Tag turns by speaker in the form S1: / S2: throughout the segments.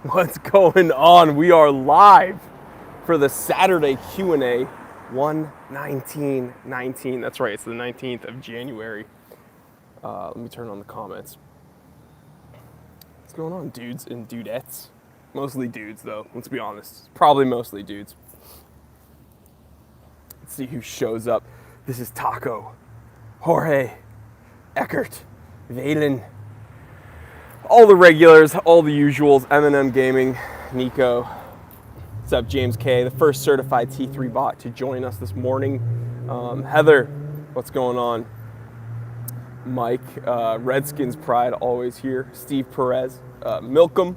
S1: What's going on? We are live for the Saturday Q&A 1/19/19. That's right, it's the 19th of January. Let me turn on the comments. What's going on, dudes and dudettes? Mostly dudes, though, let's be honest. Probably mostly dudes. Let's see who shows up. This is Taco, Jorge, Eckert, Valen, all the regulars, all the usuals, M&M Gaming, Nico. What's up, James K, the first certified T3 bot to join us this morning. Heather, what's going on? Mike, Redskins Pride, always here. Steve Perez, Milcom,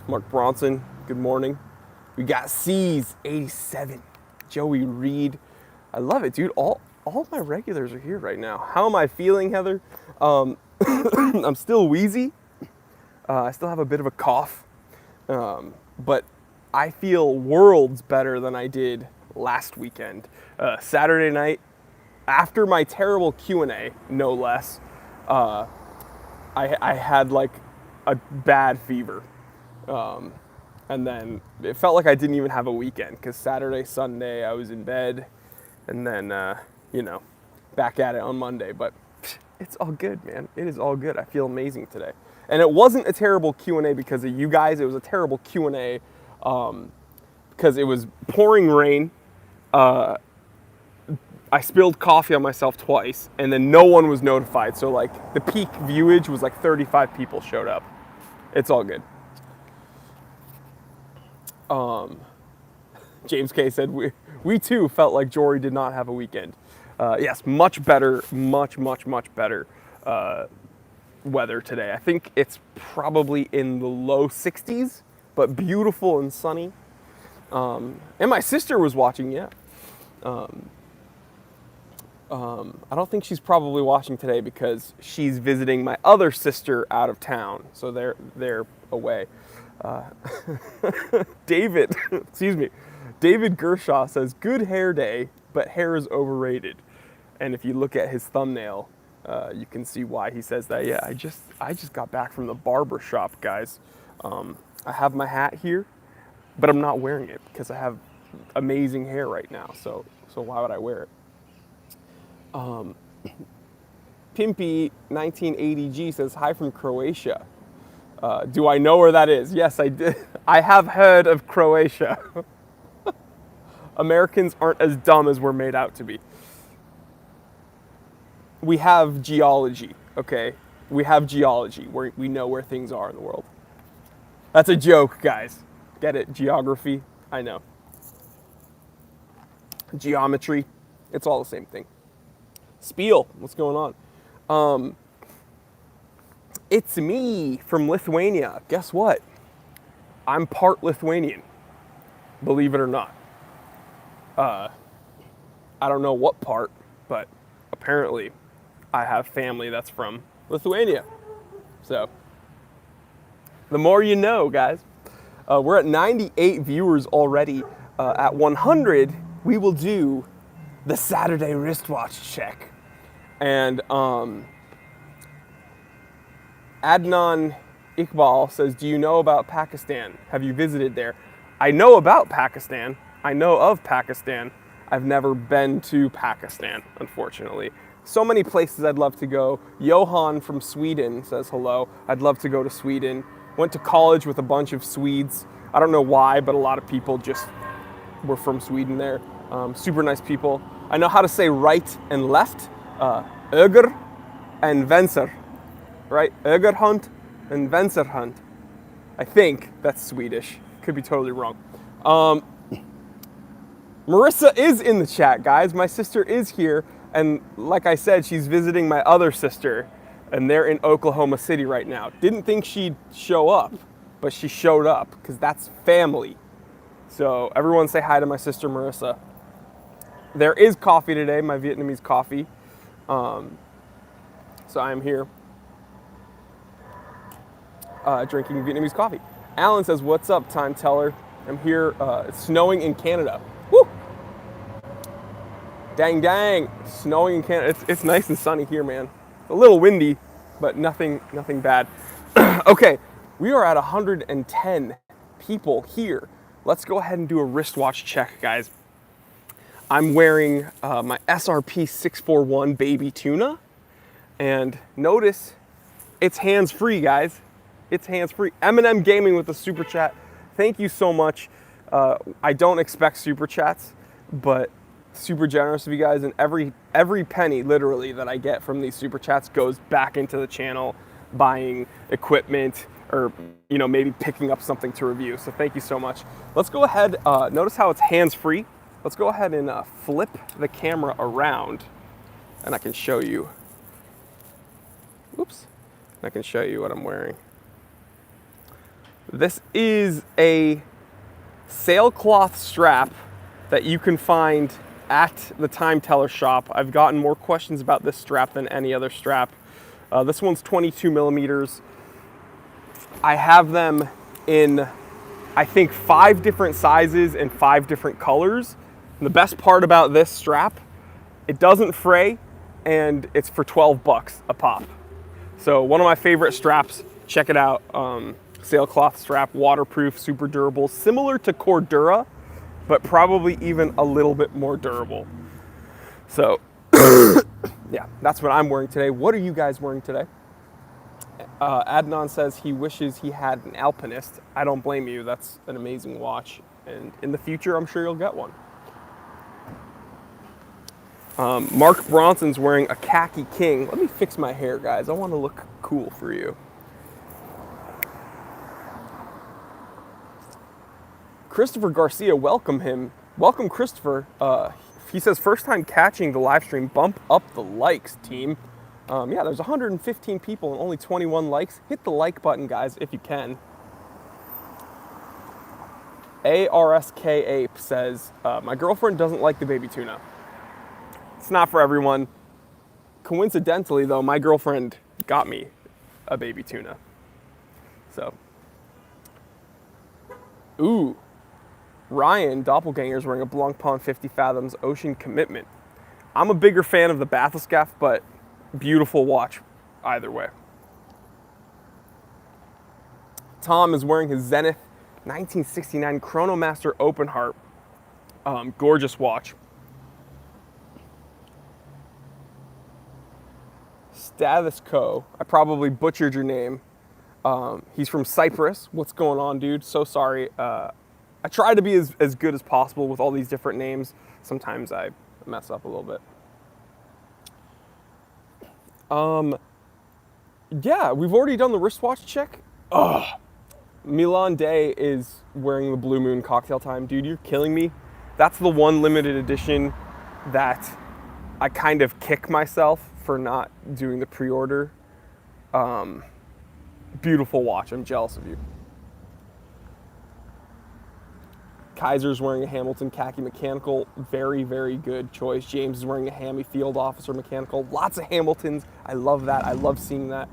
S1: Mark Bronson, good morning. We got C's 87, Joey Reed. I love it, dude. All my regulars are here right now. How am I feeling, Heather? I'm still wheezy. I still have a bit of a cough, but I feel worlds better than I did last weekend. Saturday night, after my terrible Q&A, no less, I had like a bad fever. And then it felt like I didn't even have a weekend because Saturday, Sunday, I was in bed and then, back at it on Monday. But it's all good, man. It is all good. I feel amazing today. And it wasn't a terrible Q&A because of you guys. It was a terrible Q&A because it was pouring rain. I spilled coffee on myself twice, and then no one was notified. So like the peak viewage was like 35 people showed up. It's all good. James K said we too felt like Jory did not have a weekend. Yes, much better, much better weather today. I think it's probably in the low 60s, but beautiful and sunny. And my sister was watching, yeah. I don't think she's probably watching today because she's visiting my other sister out of town, so they're away. David, excuse me, David Gershaw says, good hair day, but hair is overrated. And if you look at his thumbnail, you can see why he says that. Yeah, I just got back from the barber shop, guys. I have my hat here, but I'm not wearing it because I have amazing hair right now. So why would I wear it? Pimpy 1980G says, hi from Croatia. Do I know where that is? Yes, I did. I have heard of Croatia. Americans aren't as dumb as we're made out to be. We have geology, okay? We have geology where we know where things are in the world. That's a joke, guys. Get it? Geography, I know. Geometry, it's all the same thing. Spiel, what's going on? It's me from Lithuania. Guess what? I'm part Lithuanian, believe it or not. I don't know what part, but apparently I have family that's from Lithuania. So, the more you know, guys. We're at 98 viewers already. At 100, we will do the Saturday wristwatch check. And Adnan Iqbal says, do you know about Pakistan? Have you visited there? I know about Pakistan. I know of Pakistan. I've never been to Pakistan, unfortunately. So many places I'd love to go. Johan from Sweden says hello. I'd love to go to Sweden. Went to college with a bunch of Swedes. I don't know why, but a lot of people just were from Sweden there. Super nice people. I know how to say right and left. Öger and vänster. Right? Ögerhand and vänsterhand. I think that's Swedish. Could be totally wrong. Marissa is in the chat, guys. My sister is here. And like I said, she's visiting my other sister. And they're in Oklahoma City right now. Didn't think she'd show up, but she showed up because that's family. So everyone say hi to my sister, Marissa. There is coffee today, my Vietnamese coffee. So I'm here drinking Vietnamese coffee. Alan says, what's up, time teller? I'm here, it's snowing in Canada. Woo! Dang, snowing in Canada. It's nice and sunny here, man. A little windy, but nothing bad. Okay, We are at 110 people here. Let's go ahead and do a wristwatch check, guys. I'm wearing my SRP 641 Baby Tuna, and notice it's hands-free, guys. It's hands-free. M&M Gaming with the super chat. Thank you so much. I don't expect super chats, but super generous of you guys, and every penny literally that I get from these super chats goes back into the channel, buying equipment, or maybe picking up something to review. So thank you so much. Let's go ahead. Notice how it's hands-free. Let's go ahead and flip the camera around, and I can show you. Oops. I can show you what I'm wearing. This is a sailcloth strap that you can find at the Time Teller shop. I've gotten more questions about this strap than any other strap. This one's 22 millimeters. I have them in, I think, 5 different sizes and 5 different colors. And the best part about this strap, it doesn't fray, and it's for 12 bucks a pop. So one of my favorite straps, check it out. Sailcloth strap, waterproof, super durable, similar to Cordura, but probably even a little bit more durable. So yeah, that's what I'm wearing today. What are you guys wearing today? Adnan says he wishes he had an Alpinist. I don't blame you. That's an amazing watch. And in the future, I'm sure you'll get one. Mark Bronson's wearing a Khaki King. Let me fix my hair, guys. I want to look cool for you. Christopher Garcia, welcome him. Welcome, Christopher. He says, first time catching the live stream. Bump up the likes, team. Yeah, there's 115 people and only 21 likes. Hit the like button, guys, if you can. ARSK Ape says, my girlfriend doesn't like the baby tuna. It's not for everyone. Coincidentally, though, my girlfriend got me a baby tuna. So, ooh. Ryan, Doppelganger's wearing a Blancpain 50 Fathoms Ocean Commitment. I'm a bigger fan of the Bathyscaphe, but beautiful watch either way. Tom is wearing his Zenith 1969 Chronomaster Open Heart. Gorgeous watch. Status Co. I probably butchered your name. He's from Cyprus. What's going on, dude? So sorry. I try to be as good as possible with all these different names. Sometimes I mess up a little bit. Yeah, we've already done the wristwatch check. Ugh. Milan Day is wearing the Blue Moon Cocktail Time. Dude, you're killing me. That's the one limited edition that I kind of kick myself for not doing the pre-order. Beautiful watch. I'm jealous of you. Kaiser's wearing a Hamilton Khaki Mechanical. Very, very good choice. James is wearing a Hammy Field Officer Mechanical. Lots of Hamiltons. I love that. I love seeing that.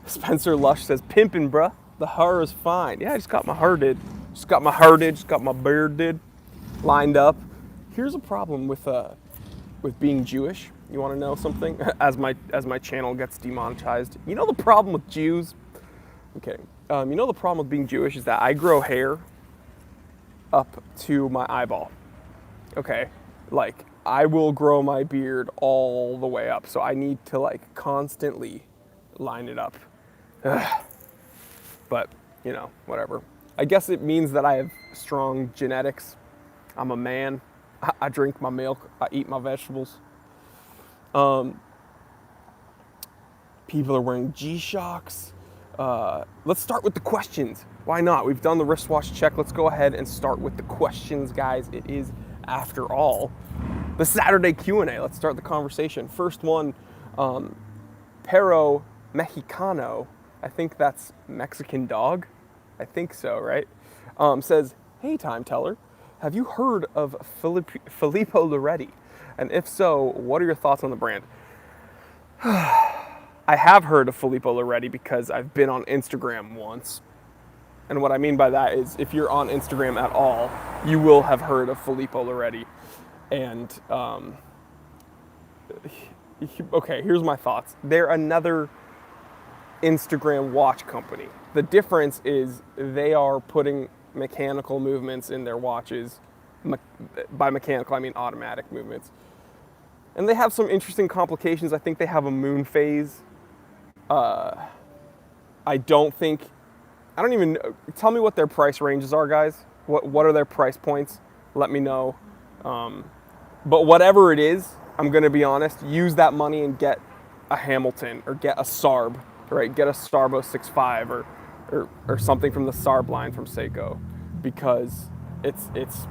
S1: Spencer Lush says, pimpin', bruh. The hair is fine. Yeah, I just got my hair did. Just got my hair did. Just got my beard did. Lined up. Here's a problem with being Jewish. You want to know something? As my channel gets demonetized. You know the problem with Jews? I'm kidding. You know the problem with being Jewish is that I grow hair up to my eyeball. Okay, like I will grow my beard all the way up, so I need to like constantly line it up. Ugh. But whatever. I guess it means that I have strong genetics. I'm a man. I drink my milk. I eat my vegetables. People are wearing G-Shocks. Let's start with the questions. Why not? We've done the wristwatch check. Let's go ahead and start with the questions, guys. It is, after all, the Saturday Q&A. Let's start the conversation. First one, Perro Mexicano. I think that's Mexican dog. I think so, right? Says, hey, Time Teller, have you heard of Filippo Loretti? And if so, what are your thoughts on the brand? I have heard of Filippo Loretti because I've been on Instagram once. And what I mean by that is if you're on Instagram at all, you will have heard of Filippo Loretti. And, okay, here's my thoughts. They're another Instagram watch company. The difference is they are putting mechanical movements in their watches. By mechanical, I mean automatic movements. And they have some interesting complications. I think they have a moon phase. I don't even know. Tell me what their price ranges are, guys. What are their price points? Let me know. But whatever it is, I'm going to be honest, use that money and get a Hamilton or get a Sarb, right? Get a Starbo 6.5 or something from the Sarb line from Seiko, because it's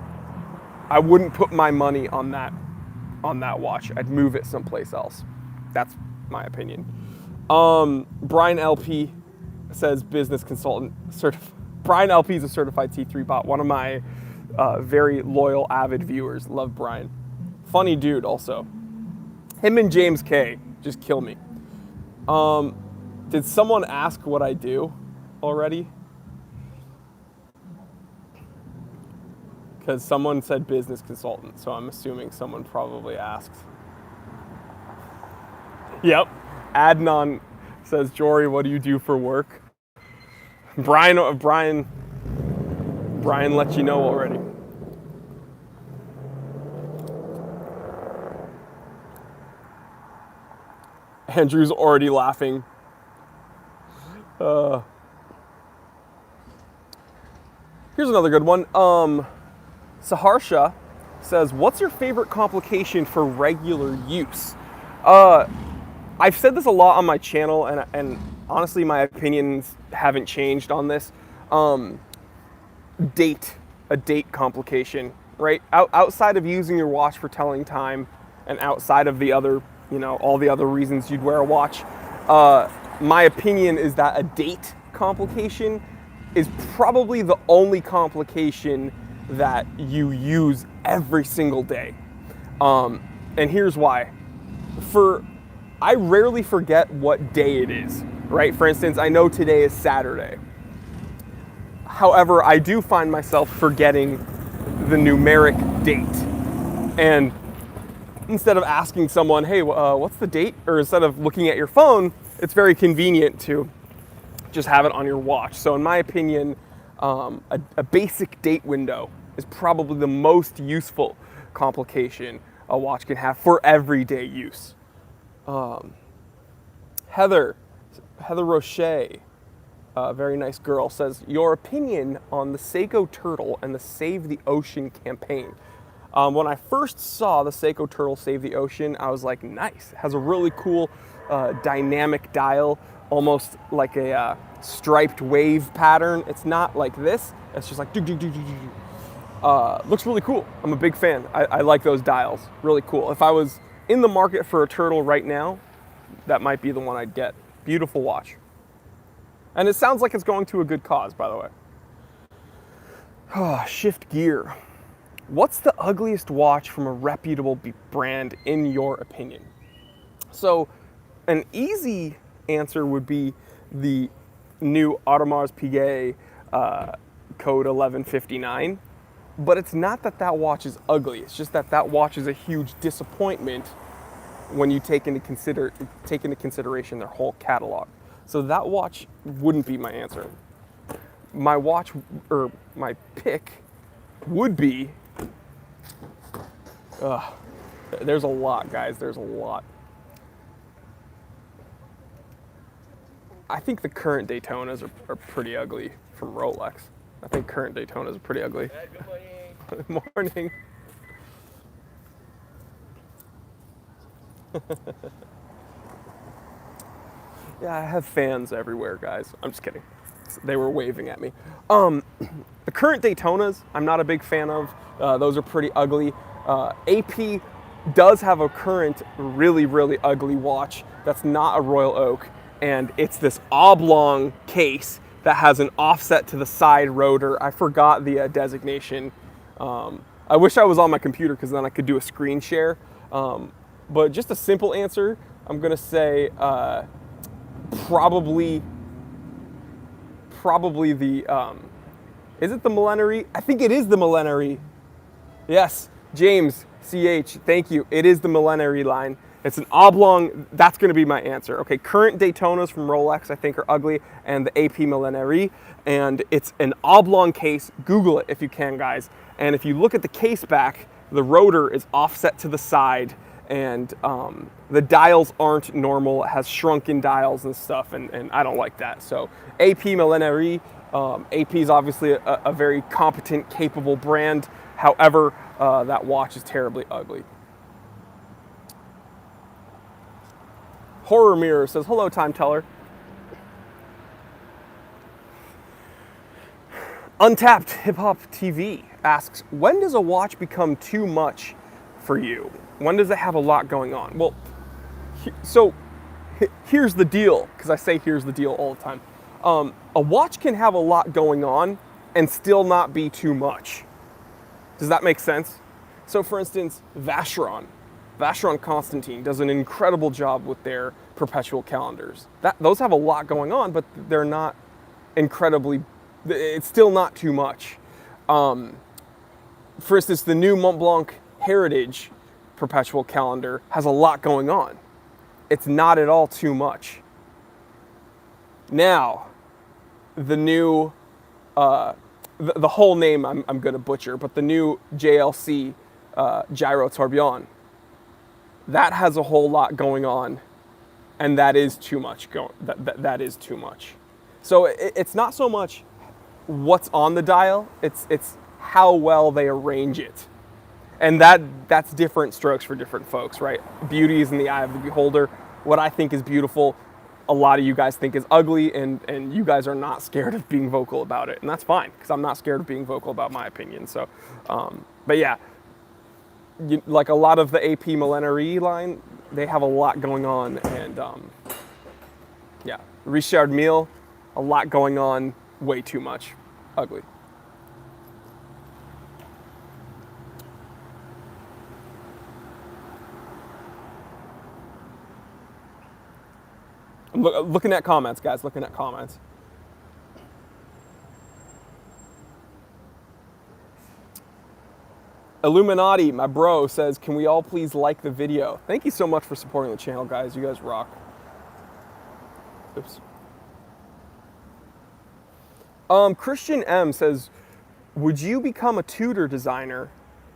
S1: I wouldn't put my money on that watch. I'd move it someplace else. That's my opinion. Brian LP says business consultant. Brian LP is a certified T3 bot. One of my very loyal, avid viewers. Love Brian. Funny dude also. Him and James K just kill me. Did someone ask what I do already? Because someone said business consultant, so I'm assuming someone probably asked. Yep. Adnan says, Jory, what do you do for work? Brian let you know already. Andrew's already laughing. Here's another good one. Saharsha says, what's your favorite complication for regular use? I've said this a lot on my channel, and honestly, my opinions haven't changed on this. A date complication, right? Outside of using your watch for telling time, and outside of the other, all the other reasons you'd wear a watch, my opinion is that a date complication is probably the only complication that you use every single day. And here's why. I rarely forget what day it is, right? For instance, I know today is Saturday. However, I do find myself forgetting the numeric date. And instead of asking someone, hey, what's the date? Or instead of looking at your phone, it's very convenient to just have it on your watch. So in my opinion, a basic date window is probably the most useful complication a watch can have for everyday use. Heather Roche, a very nice girl, says, your opinion on the Seiko Turtle and the Save the Ocean campaign. When I first saw the Seiko Turtle Save the Ocean, I was like, nice. It has a really cool dynamic dial, almost like a striped wave pattern. It's not like this. It's just like, looks really cool. I'm a big fan. I like those dials. Really cool. If I was in the market for a turtle right now, that might be the one I'd get. Beautiful watch. And it sounds like it's going to a good cause, by the way. Shift gear. What's the ugliest watch from a reputable brand in your opinion? So an easy answer would be the new Audemars Piguet code 1159. But it's not that watch is ugly. It's just that watch is a huge disappointment when you take into consideration their whole catalog. So that watch wouldn't be my answer. My watch, or my pick, would be, there's a lot, guys, there's a lot. I think the current Daytonas are pretty ugly from Rolex. I think current Daytonas are pretty ugly. Good morning. Good morning. Yeah, I have fans everywhere, guys. I'm just kidding. They were waving at me. The current Daytonas, I'm not a big fan of. Those are pretty ugly. AP does have a current really, really ugly watch that's not a Royal Oak, and it's this oblong case that has an offset to the side rotor. I forgot the designation. I wish I was on my computer because then I could do a screen share. But just a simple answer, I'm gonna say probably the, is it the Millenary? I think it is the Millenary. Yes, James, CH, thank you. It is the Millenary line. It's an oblong, that's going to be my answer. Okay, current Daytonas from Rolex I think are ugly, and the AP Millenary, and it's an oblong case. Google it if you can, guys. And if you look at the case back, the rotor is offset to the side, and the dials aren't normal. It has shrunken dials and stuff, and I don't like that. So AP Millenary, AP is obviously a very competent, capable brand. However, that watch is terribly ugly. Horror Mirror says, hello, Time Teller. Untapped Hip Hop TV asks, when does a watch become too much for you? When does it have a lot going on? Well, so here's the deal, because I say here's the deal all the time. A watch can have a lot going on and still not be too much. Does that make sense? So for instance, Vacheron Constantin does an incredible job with their perpetual calendars. Those have a lot going on, but they're not incredibly, it's still not too much. For instance, the new Montblanc Heritage perpetual calendar has a lot going on. It's not at all too much. Now, the new, the whole name I'm going to butcher, but the new JLC Gyro Tourbillon, that has a whole lot going on, and that is too much. That is too much. So it's not so much what's on the dial, it's how well they arrange it. And that's different strokes for different folks, right? Beauty is in the eye of the beholder. What I think is beautiful, a lot of you guys think is ugly, and you guys are not scared of being vocal about it. And that's fine, because I'm not scared of being vocal about my opinion. So, but yeah, like a lot of the AP Millenary line, they have a lot going on. And yeah, Richard Mille, a lot going on, way too much, ugly. I'm looking at comments, guys, looking at comments. Illuminati, my bro, says, can we all please like the video? Thank you so much for supporting the channel, guys. You guys rock. Oops. Christian M says, would you become a Tudor designer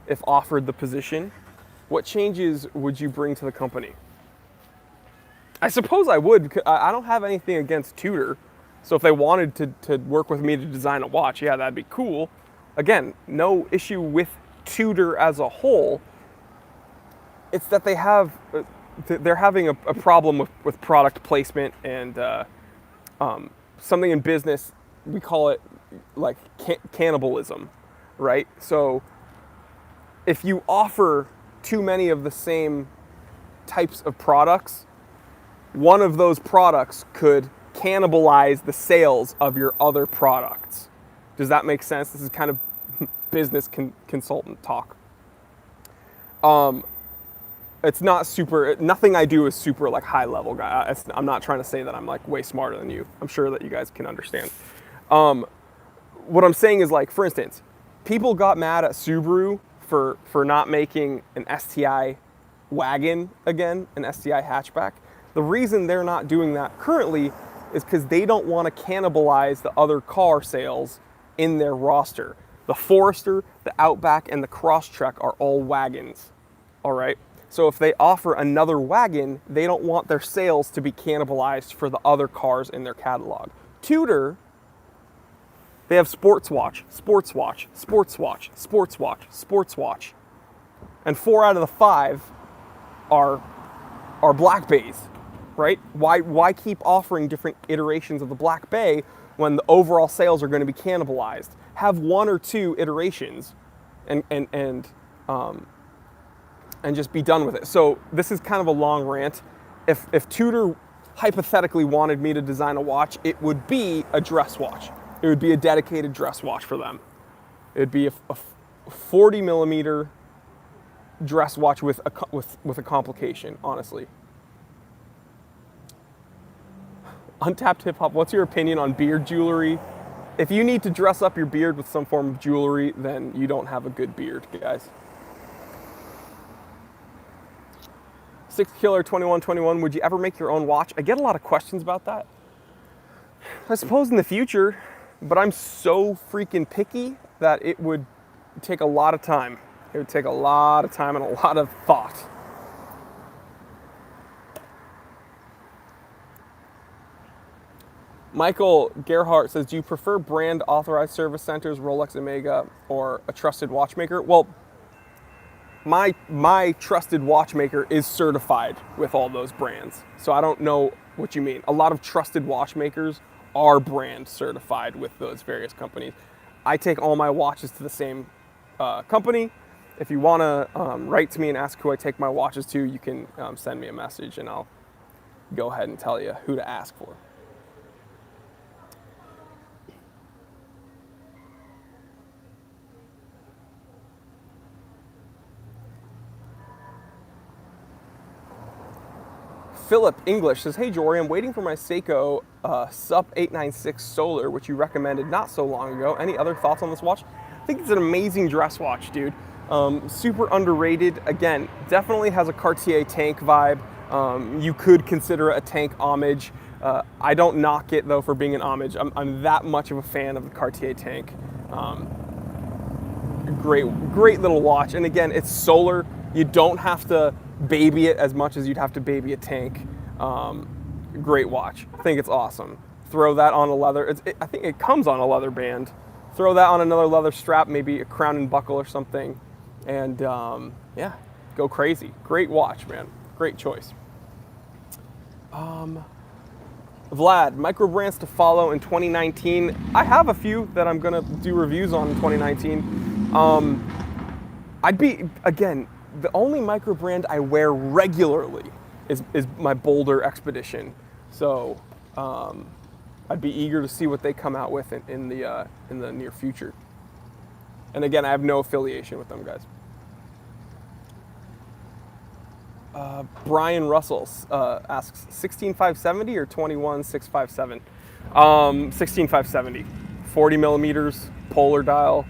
S1: if offered the position? What changes would you bring to the company? I suppose I would, because I don't have anything against Tudor. So if they wanted to work with me to design a watch, yeah, that'd be cool. Again, no issue with Tudor as a whole. It's that they're having a problem with product placement and something in business, we call it like cannibalism, right? So if you offer too many of the same types of products, one of those products could cannibalize the sales of your other products. Does that make sense? This is kind of business consultant talk. It's not super, nothing I do is super like high level, guy. I'm not trying to say that I'm like way smarter than you. I'm sure that you guys can understand. What I'm saying is, like, for instance, people got mad at Subaru for not making an STI wagon again, an STI hatchback. The reason they're not doing that currently is because they don't want to cannibalize the other car sales in their roster. The Forester, the Outback, and the Crosstrek are all wagons, all right? So if they offer another wagon, they don't want their sales to be cannibalized for the other cars in their catalog. Tudor, they have sports watch, sports watch, sports watch, sports watch, sports watch. And 4 out of the 5 are Black Bays, right? Why keep offering different iterations of the Black Bay when the overall sales are going to be cannibalized? Have 1 or 2 iterations and just be done with it. So this is kind of a long rant. If Tudor hypothetically wanted me to design a watch, it would be a dress watch. It would be a dedicated dress watch for them. It would be a 40 millimeter dress watch with a complication, honestly. Untapped Hip Hop, what's your opinion on beard jewelry? If you need to dress up your beard with some form of jewelry, then you don't have a good beard, guys. Six Killer 2121, would you ever make your own watch? I get a lot of questions about that. I suppose in the future, but I'm so freaking picky that it would take a lot of time. It would take a lot of time and a lot of thought. Michael Gerhardt says, do you prefer brand authorized service centers, Rolex, Omega, or a trusted watchmaker? Well, my trusted watchmaker is certified with all those brands. So I don't know what you mean. A lot of trusted watchmakers are brand certified with those various companies. I take all my watches to the same company. If you want to write to me and ask who I take my watches to, you can send me a message and I'll go ahead and tell you who to ask for. Philip English says, hey Jory, I'm waiting for my Seiko SUP 896 Solar, which you recommended not so long ago. Any other thoughts on this watch? I think it's an amazing dress watch, dude. Super underrated. Again, definitely has a Cartier tank vibe. You could consider it a tank homage. I don't knock it though for being an homage. I'm that much of a fan of the Cartier tank. Great little watch. And again, it's solar. You don't have to baby it as much as you'd have to baby a tank. Great watch. I think it's awesome. Throw that on a leather. I think it comes on a leather band. Throw that on another leather strap, maybe a crown and buckle or something, and yeah, go crazy. Great watch, man. Great choice. Vlad, micro brands to follow in 2019. I have a few that I'm gonna do reviews on in 2019. I'd be, again, the only micro brand I wear regularly is my Boulder Expedition. So I'd be eager to see what they come out with in the near future. And again, I have no affiliation with them, guys. Brian Russell asks 16570 or 21657. 16570, 40 millimeters, polar dial,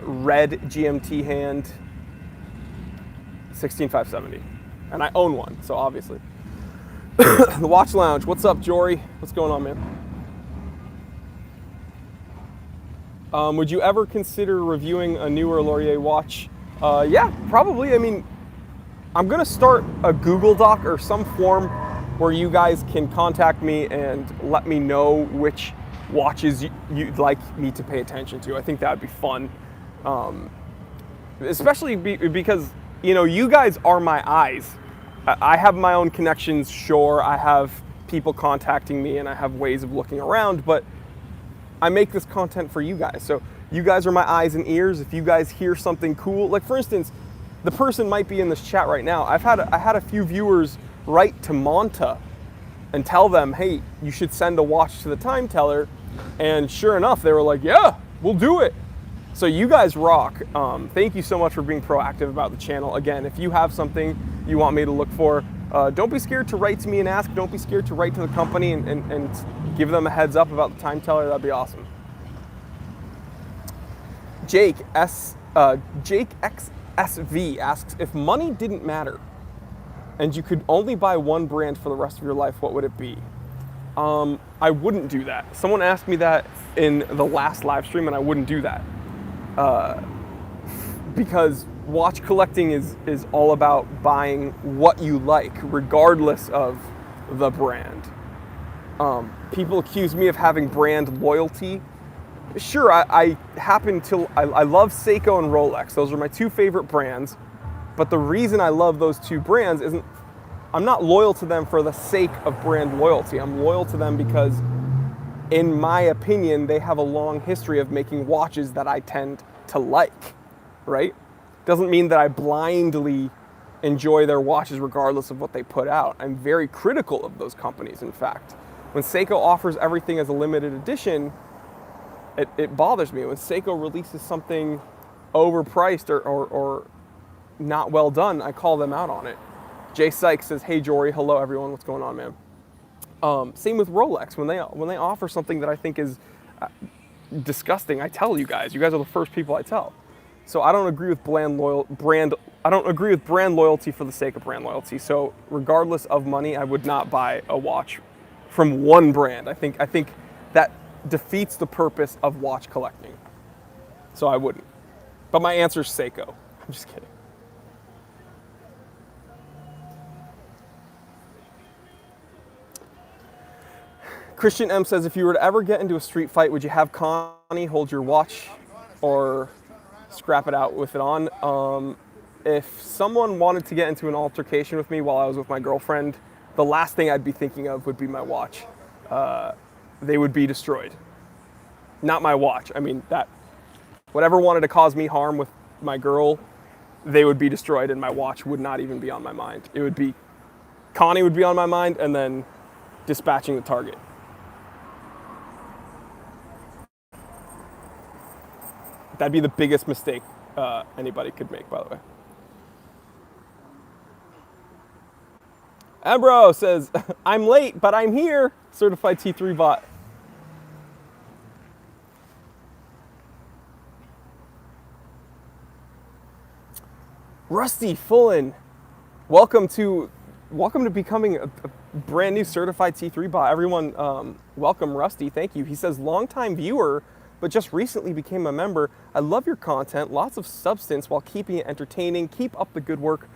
S1: red GMT hand. 16570, and I own one, so obviously. The Watch Lounge, what's up, Jory? What's going on, man? Would you ever consider reviewing a newer Laurier watch? Yeah, probably. I mean, I'm gonna start a Google Doc or some form where you guys can contact me and let me know which watches you'd like me to pay attention to. I think that would be fun, especially because, you know, you guys are my eyes. I have my own connections, sure. I have people contacting me and I have ways of looking around, but I make this content for you guys. So you guys are my eyes and ears. If you guys hear something cool, like for instance, the person might be in this chat right now. I had a few viewers write to Monta and tell them, hey, you should send a watch to the time teller. And sure enough, they were like, yeah, we'll do it. So you guys rock. Thank you so much for being proactive about the channel. Again, if you have something you want me to look for, don't be scared to write to me and ask. Don't be scared to write to the company and give them a heads up about the time teller. That'd be awesome. Jake XSV asks, if money didn't matter and you could only buy one brand for the rest of your life, what would it be? I wouldn't do that. Someone asked me that in the last live stream and I wouldn't do that. Because watch collecting is all about buying what you like, regardless of the brand. People accuse me of having brand loyalty. Sure, I love Seiko and Rolex. Those are my two favorite brands. But the reason I love those two brands isn't, I'm not loyal to them for the sake of brand loyalty. I'm loyal to them because, in my opinion, they have a long history of making watches that I tend to like, right? Doesn't mean that I blindly enjoy their watches regardless of what they put out. I'm very critical of those companies, in fact. When Seiko offers everything as a limited edition, it bothers me. When Seiko releases something overpriced or not well done, I call them out on it. Jay Sykes says, hey Jory, hello everyone, what's going on, man? Same with Rolex. When they offer something that I think is disgusting, I tell you guys. You guys are the first people I tell. So I don't agree with brand I don't agree with brand loyalty for the sake of brand loyalty. So regardless of money, I would not buy a watch from one brand. I think that defeats the purpose of watch collecting. So I wouldn't. But my answer is Seiko. I'm just kidding. Christian M says, if you were to ever get into a street fight, would you have Connie hold your watch or scrap it out with it on? If someone wanted to get into an altercation with me while I was with my girlfriend, the last thing I'd be thinking of would be my watch. They would be destroyed. Not my watch. I mean, that whatever wanted to cause me harm with my girl, they would be destroyed, and my watch would not even be on my mind. It would be, Connie would be on my mind, and then dispatching the target. That'd be the biggest mistake anybody could make, by the way. Ambro says, I'm late, but I'm here. Certified T3 bot. Rusty Fullen, welcome to becoming a brand new certified T3 bot. Everyone, welcome Rusty. Thank you. He says, longtime viewer, but just recently became a member. I love your content, lots of substance while keeping it entertaining. Keep up the good work.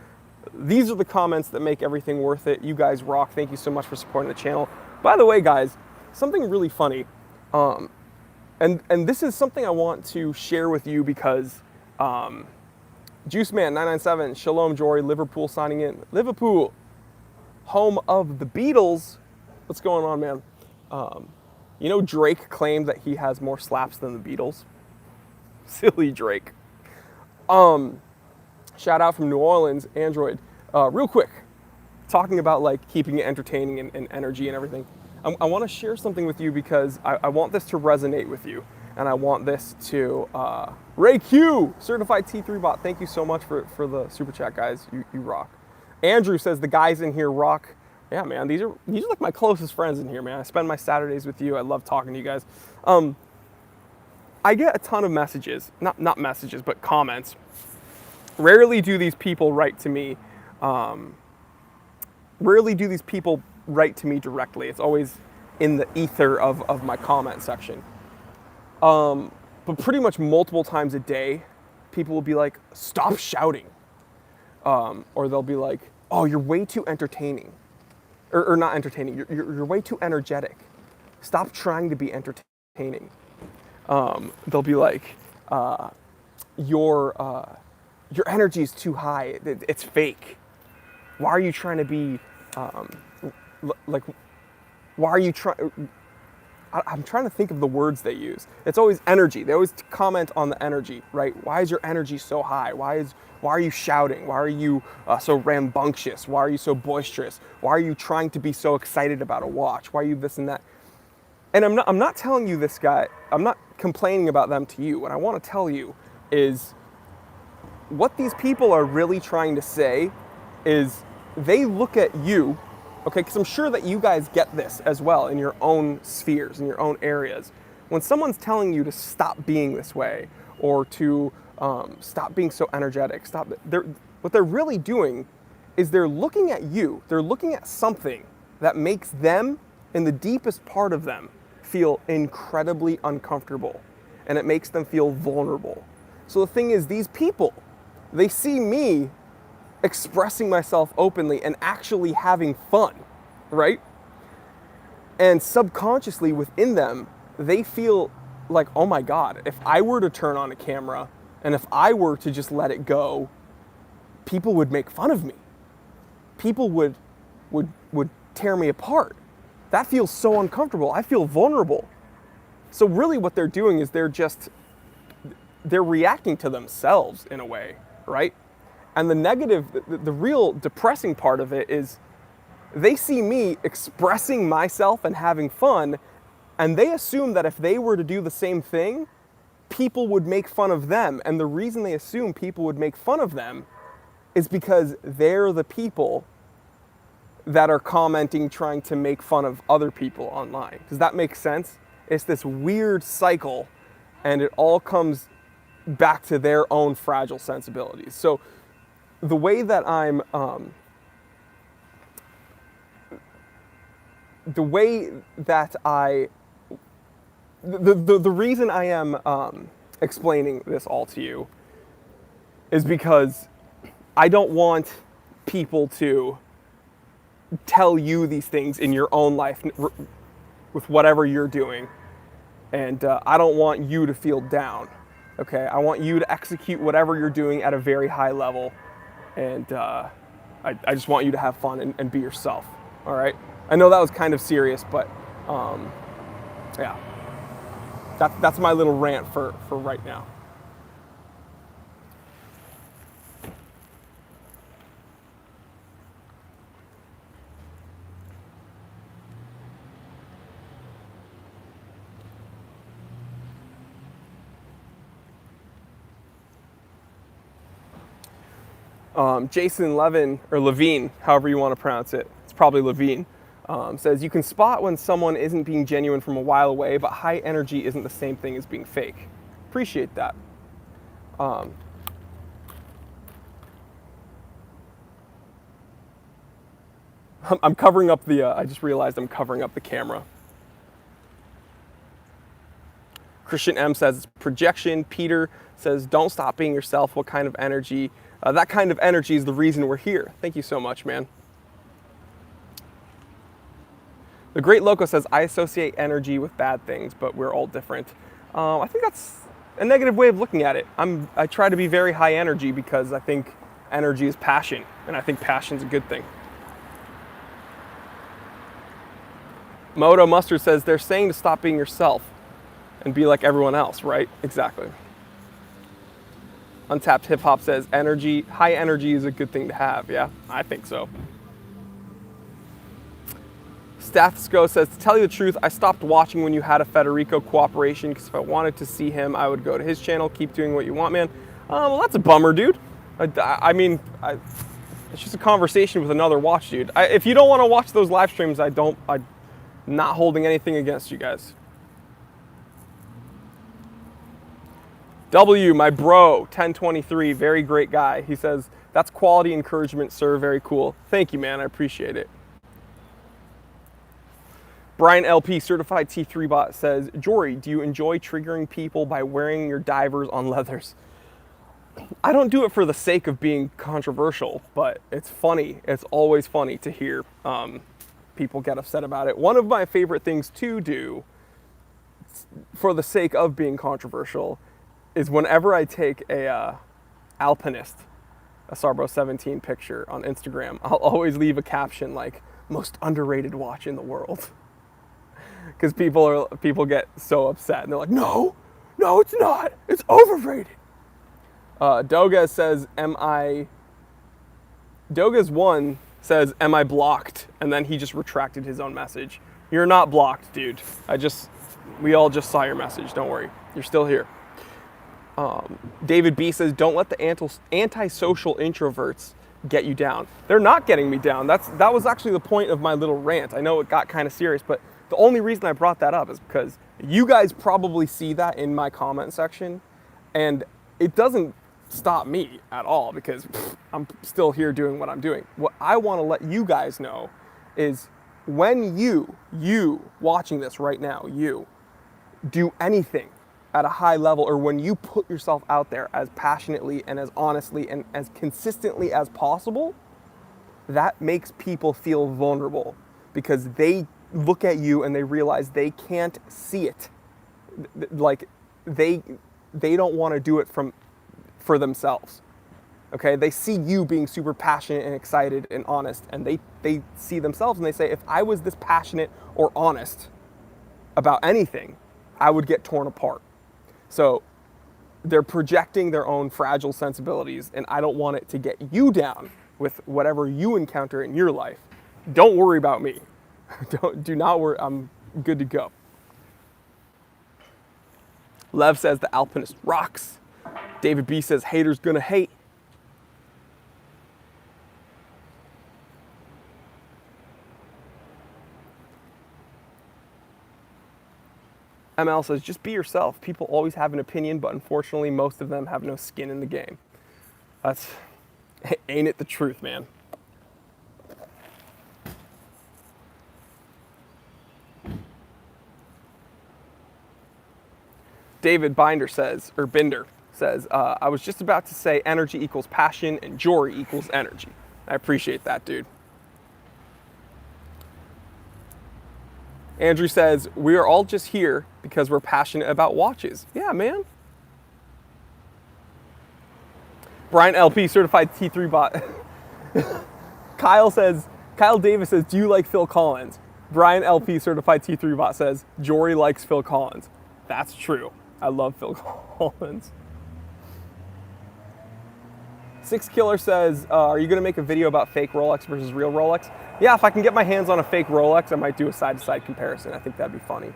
S1: These are the comments that make everything worth it. You guys rock. Thank you so much for supporting the channel. By the way, guys, something really funny, and this is something I want to share with you because Juiceman997, Shalom Jory, Liverpool signing in. Liverpool, home of the Beatles. What's going on, man? You know, Drake claimed that he has more slaps than the Beatles. Silly Drake. Shout out from New Orleans, Android. Real quick, talking about like keeping it entertaining and energy and everything. I want to share something with you because I want this to resonate with you. And I want this to, Ray Q, certified T3 bot. Thank you so much for the super chat, guys. You rock. Andrew says the guys in here rock. Yeah, man, these are like my closest friends in here, man. I spend my Saturdays with you. I love talking to you guys. I get a ton of messages, not messages, but comments. Rarely do these people write to me. Rarely do these people write to me directly. It's always in the ether of my comment section. But pretty much multiple times a day, people will be like, stop shouting. Or they'll be like, oh, you're way too entertaining. Or not entertaining, you're way too energetic. Stop trying to be entertaining. They'll be like, your energy is too high, it's fake. Why are you trying to be, why are you trying, I'm trying to think of the words they use. It's always energy. They always comment on the energy, right? Why is your energy so high? Why are you shouting? Why are you so rambunctious? Why are you so boisterous? Why are you trying to be so excited about a watch? Why are you this and that? And I'm not telling you this, guy. I'm not complaining about them to you. What I want to tell you is what these people are really trying to say is they look at you, okay, because I'm sure that you guys get this as well in your own spheres, in your own areas. When someone's telling you to stop being this way or to stop being so energetic, what they're really doing is they're looking at you, they're looking at something that makes them, in the deepest part of them, feel incredibly uncomfortable, and it makes them feel vulnerable. So the thing is, these people, they see me expressing myself openly and actually having fun, right? And subconsciously within them, they feel like, oh my God, if I were to turn on a camera and if I were to just let it go, people would make fun of me. People would tear me apart. That feels so uncomfortable. I feel vulnerable. So really what they're doing is they're reacting to themselves in a way, right? And the negative, the real depressing part of it is they see me expressing myself and having fun, and they assume that if they were to do the same thing, people would make fun of them. And the reason they assume people would make fun of them is because they're the people that are commenting, trying to make fun of other people online. Does that make sense? It's this weird cycle, and it all comes back to their own fragile sensibilities. So the way that I'm, the way that I, the reason I am explaining this all to you is because I don't want people to tell you these things in your own life with whatever you're doing. And I don't want you to feel down, okay? I want you to execute whatever you're doing at a very high level. And I just want you to have fun and be yourself, all right? I know that was kind of serious, but yeah. That's my little rant for right now. Jason Levin, or Levine, however you want to pronounce it, it's probably Levine, says, you can spot when someone isn't being genuine from a while away, but high energy isn't the same thing as being fake. Appreciate that. I'm covering up the, I just realized I'm covering up the camera. Christian M says, it's projection. Peter says, don't stop being yourself. What kind of energy? That kind of energy is the reason we're here. Thank you so much, man. The Great Loco says, I associate energy with bad things, but we're all different. I think that's a negative way of looking at it. I try to be very high energy because I think energy is passion, and I think passion's a good thing. Moto Mustard says, they're saying to stop being yourself and be like everyone else, right? Exactly. Untapped Hip Hop says, energy, high energy is a good thing to have. Yeah, I think so. Stathsco says, to tell you the truth, I stopped watching when you had a Federico cooperation because if I wanted to see him, I would go to his channel. Keep doing what you want, man. Well, that's a bummer, dude. I mean, it's just a conversation with another watch dude. If you don't want to watch those live streams, I'm not holding anything against you guys. W, my bro, 1023, very great guy. He says, that's quality encouragement, sir. Very cool. Thank you, man. I appreciate it. Brian LP, certified T3 bot, says, Jory, do you enjoy triggering people by wearing your divers on leathers? I don't do it for the sake of being controversial, but it's funny. It's always funny to hear people get upset about it. One of my favorite things to do for the sake of being controversial is whenever I take a Alpinist, a Sarbo 17 picture on Instagram, I'll always leave a caption like, most underrated watch in the world. Because people get so upset and they're like, no, it's not. It's overrated. Doga says, Doga's1 says, am I blocked? And then he just retracted his own message. You're not blocked, dude. We all just saw your message. Don't worry. You're still here. David B says, don't let the antisocial introverts get you down. They're not getting me down. That was actually the point of my little rant. I know it got kind of serious, but the only reason I brought that up is because you guys probably see that in my comment section, and it doesn't stop me at all because I'm still here doing what I'm doing. What I want to let you guys know is when you watching this right now, you do anything at a high level, or when you put yourself out there as passionately and as honestly and as consistently as possible, that makes people feel vulnerable because they look at you and they realize they can't see it. Like they don't want to do it for themselves. Okay? They see you being super passionate and excited and honest, and they see themselves and they say, if I was this passionate or honest about anything, I would get torn apart. So they're projecting their own fragile sensibilities, and I don't want it to get you down with whatever you encounter in your life. Don't worry about me. Do not worry. I'm good to go. Lev says the Alpinist rocks. David B says haters gonna hate. ML says, just be yourself. People always have an opinion, but unfortunately, most of them have no skin in the game. Ain't it the truth, man? David Binder says, I was just about to say energy equals passion and Jory equals energy. I appreciate that, dude. Andrew says, we are all just here because we're passionate about watches. Yeah, man. Brian LP, certified T3 bot. Kyle Davis says, do you like Phil Collins? Brian LP, certified T3 bot says, Jory likes Phil Collins. That's true. I love Phil Collins. Six Killer says, are you going to make a video about fake Rolex versus real Rolex? Yeah, if I can get my hands on a fake Rolex, I might do a side-to-side comparison. I think that'd be funny.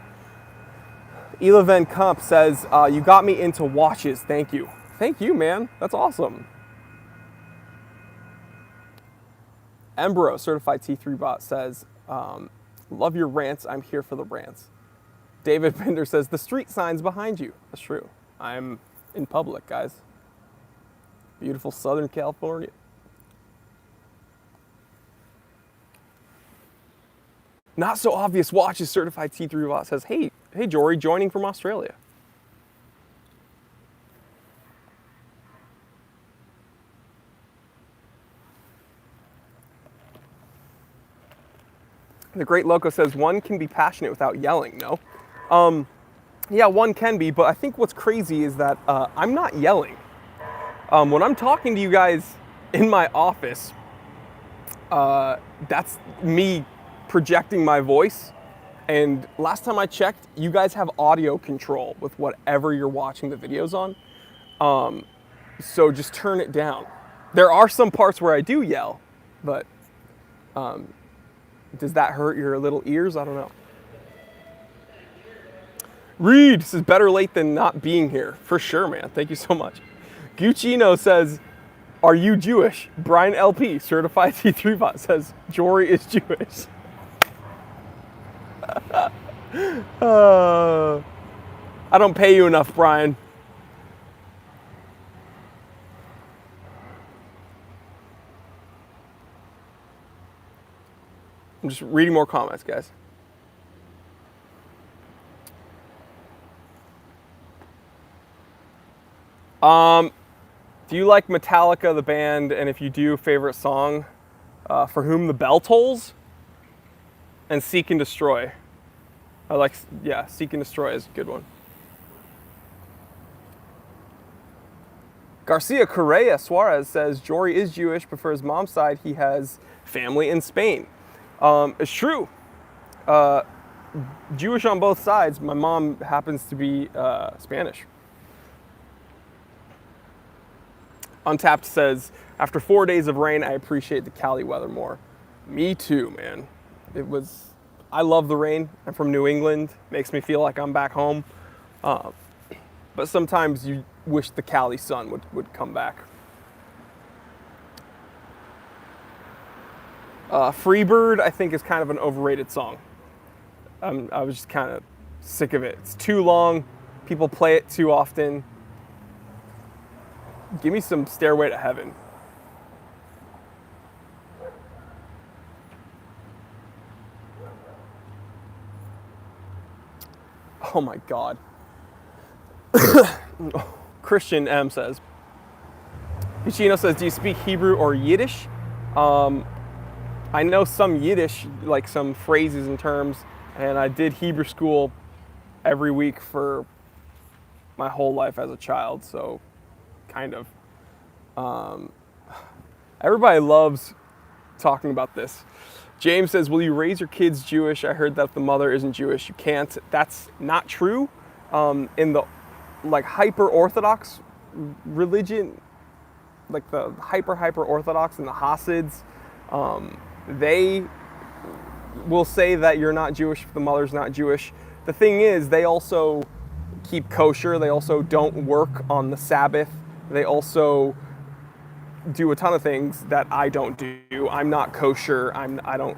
S1: Ela Van Kump says, you got me into watches. Thank you. Thank you, man. That's awesome. Embro, certified T3 bot says, love your rants. I'm here for the rants. David Bender says, the street sign's behind you. That's true. I'm in public, guys. Beautiful Southern California. Not so obvious watches, certified T3 bot says, hey Jory, joining from Australia. The Great Loco says, one can be passionate without yelling, no? Yeah, one can be, but I think what's crazy is that I'm not yelling. When I'm talking to you guys in my office, that's me projecting my voice. And last time I checked, you guys have audio control with whatever you're watching the videos on. So just turn it down. There are some parts where I do yell, but does that hurt your little ears? I don't know. Reed says, better late than not being here. For sure, man. Thank you so much. Guccino says, are you Jewish? Brian LP, certified T3 bot says, Jory is Jewish. I don't pay you enough, Brian. I'm just reading more comments, guys. Do you like Metallica, the band? And if you do, favorite song? For Whom the Bell Tolls? And Seek and Destroy. Seek and Destroy is a good one. Garcia Correa Suarez says, Jory is Jewish, but for his mom's side, he has family in Spain. It's true. Jewish on both sides. My mom happens to be Spanish. Untapped says, after 4 days of rain, I appreciate the Cali weather more. Me too, man. I love the rain. I'm from New England. Makes me feel like I'm back home. But sometimes you wish the Cali sun would come back. Freebird, I think, is kind of an overrated song. I was just kind of sick of it. It's too long. People play it too often. Give me some Stairway to Heaven. Oh my God. Christian M says, Pichino says, do you speak Hebrew or Yiddish? I know some Yiddish, like some phrases and terms, and I did Hebrew school every week for my whole life as a child, so kind of. Everybody loves talking about this. James says, will you raise your kids Jewish? I heard that the mother isn't Jewish. You can't. That's not true. In the hyper-Orthodox religion, like the hyper-Orthodox and the Hasids, they will say that you're not Jewish if the mother's not Jewish. The thing is, they also keep kosher. They also don't work on the Sabbath. They also do a ton of things that I don't do. I'm not kosher. I don't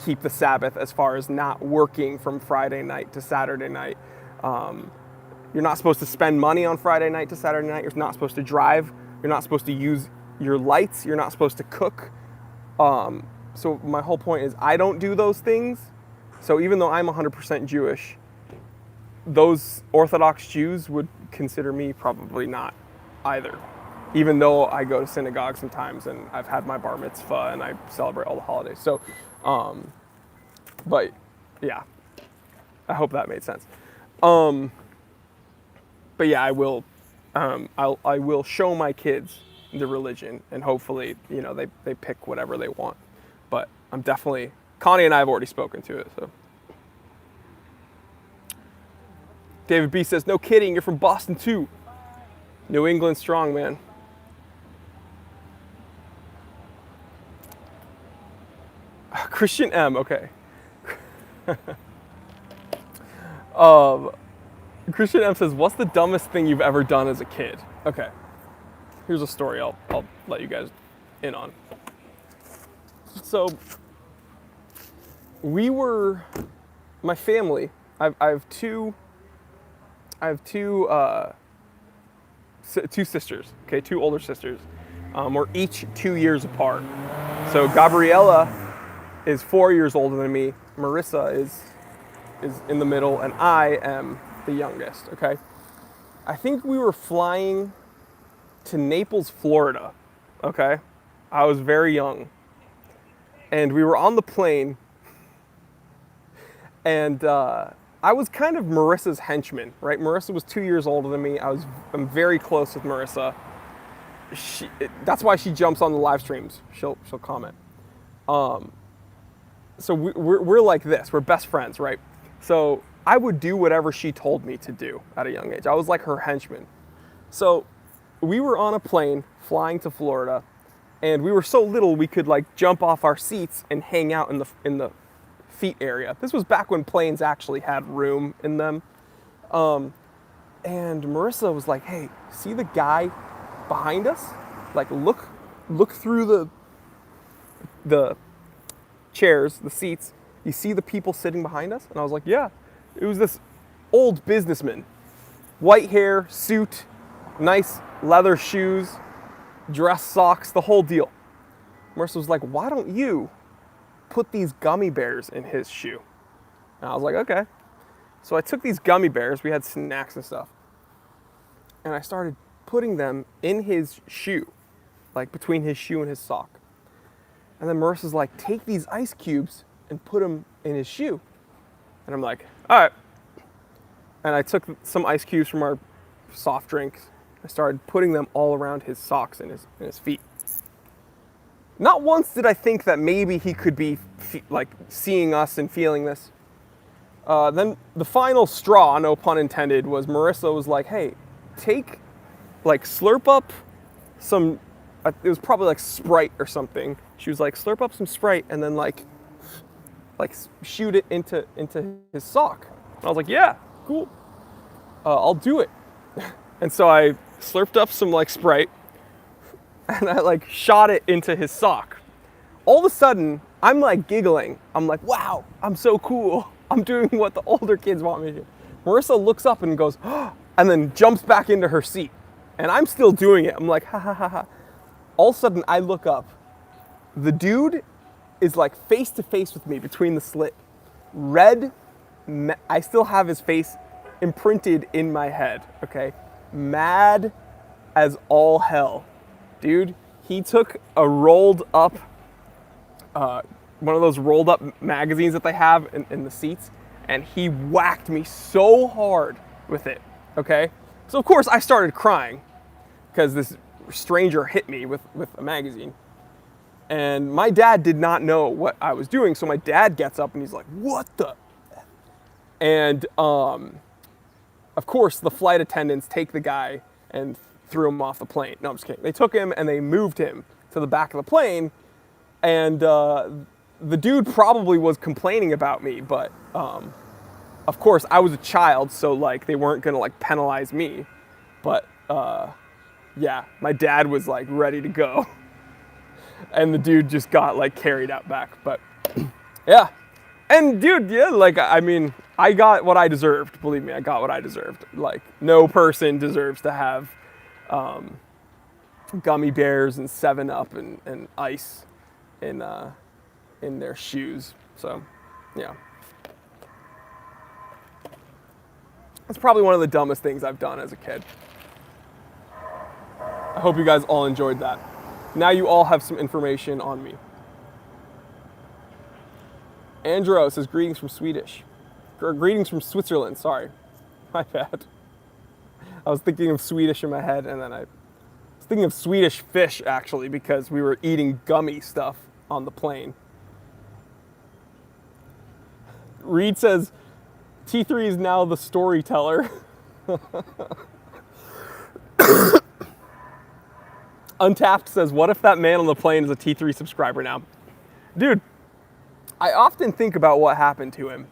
S1: keep the Sabbath as far as not working from Friday night to Saturday night. You're not supposed to spend money on Friday night to Saturday night. You're not supposed to drive. You're not supposed to use your lights. You're not supposed to cook. So my whole point is I don't do those things. So even though I'm 100% Jewish, those Orthodox Jews would consider me probably not either. Even though I go to synagogue sometimes and I've had my bar mitzvah and I celebrate all the holidays. So, but yeah, I hope that made sense. But yeah, I will show my kids the religion, and hopefully, they pick whatever they want. But I'm definitely, Connie and I have already spoken to it. So David B says, no kidding, you're from Boston too. New England strong, man. Christian M, okay. Christian M says, what's the dumbest thing you've ever done as a kid? Okay, here's a story I'll let you guys in on. So, my family, I have two sisters, okay, two older sisters. We're each 2 years apart. So Gabriella is 4 years older than me. Marissa is in the middle, and I am the youngest, okay? I think we were flying to Naples, Florida, okay? I was very young. And we were on the plane, and I was kind of Marissa's henchman, right? Marissa was 2 years older than me. I'm very close with Marissa. That's why she jumps on the live streams. She'll comment. So we're like this. We're best friends, right? So I would do whatever she told me to do at a young age. I was like her henchman. So we were on a plane flying to Florida, and we were so little we could like jump off our seats and hang out in the feet area. This was back when planes actually had room in them. And Marissa was like, hey, see the guy behind us? Like look through the chairs, the seats. You see the people sitting behind us? And I was like, yeah. It was this old businessman. White hair, suit, nice leather shoes, dress socks, the whole deal. Marissa was like, why don't you put these gummy bears in his shoe? And I was like, okay. So I took these gummy bears, we had snacks and stuff, and I started putting them in his shoe, like between his shoe and his sock. And then Marissa's like, take these ice cubes and put them in his shoe. And I'm like, all right. And I took some ice cubes from our soft drinks. I started putting them all around his socks and his feet. Not once did I think that maybe he could be like seeing us and feeling this. Then the final straw, no pun intended, was Marissa was like, hey, slurp up some, it was probably like Sprite or something. She was like, slurp up some Sprite and then like shoot it into his sock. And I was like, yeah, cool. I'll do it. And so I slurped up some like Sprite and I like shot it into his sock. All of a sudden, I'm like giggling. I'm like, wow, I'm so cool. I'm doing what the older kids want me to do. Marissa looks up and goes, oh, and then jumps back into her seat. And I'm still doing it. I'm like, ha ha ha ha. All of a sudden, I look up. The dude is like face to face with me between the slit. Red, I still have his face imprinted in my head, okay? Mad as all hell. Dude, he took a rolled up, one of those rolled up magazines that they have in the seats, and he whacked me so hard with it, okay? So of course I started crying because this stranger hit me with a magazine. And my dad did not know what I was doing, so my dad gets up and he's like, what the? And of course the flight attendants take the guy and threw him off the plane. No, I'm just kidding. They took him and they moved him to the back of the plane, and the dude probably was complaining about me, but of course I was a child, so like they weren't gonna like penalize me. But yeah, my dad was like ready to go. And the dude just got like carried out back. But yeah. And dude, yeah, like, I mean, I got what I deserved. Believe me, I got what I deserved. Like, no person deserves to have gummy bears and 7-Up and ice in their shoes. So, yeah. That's probably one of the dumbest things I've done as a kid. I hope you guys all enjoyed that. Now you all have some information on me. Andro says, greetings from Swedish. Greetings from Switzerland, sorry. My bad. I was thinking of Swedish in my head, and then I was thinking of Swedish fish, actually, because we were eating gummy stuff on the plane. Reed says, T3 is now the storyteller. Untapped says, what if that man on the plane is a T3 subscriber now? Dude, I often think about what happened to him.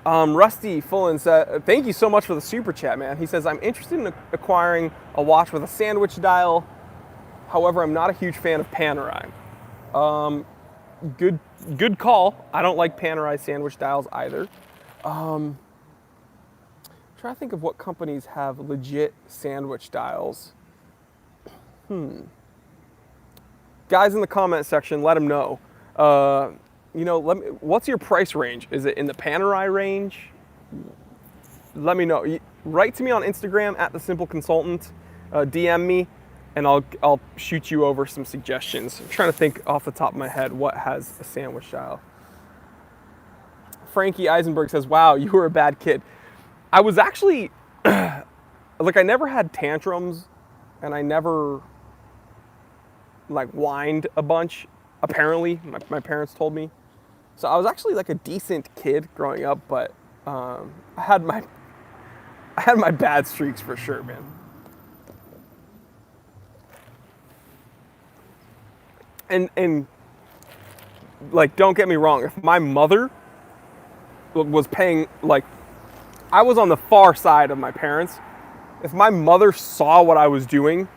S1: Rusty Fullen said, thank you so much for the super chat, man. He says, I'm interested in acquiring a watch with a sandwich dial. However, I'm not a huge fan of Panerai. Good call. I don't like Panerai sandwich dials either. I'm trying to think of what companies have legit sandwich dials. Guys in the comment section, let them know. What's your price range? Is it in the Panerai range? Let me know. Write to me on Instagram at The Simple Consultant. DM me, and I'll shoot you over some suggestions. I'm trying to think off the top of my head what has a sandwich dial. Frankie Eisenberg says, wow, you were a bad kid. I was actually, I never had tantrums, and I never, whined a bunch, apparently, my parents told me. So I was actually, a decent kid growing up, but I had my bad streaks for sure, man. And don't get me wrong, if my mother was paying, I was on the far side of my parents. If my mother saw what I was doing,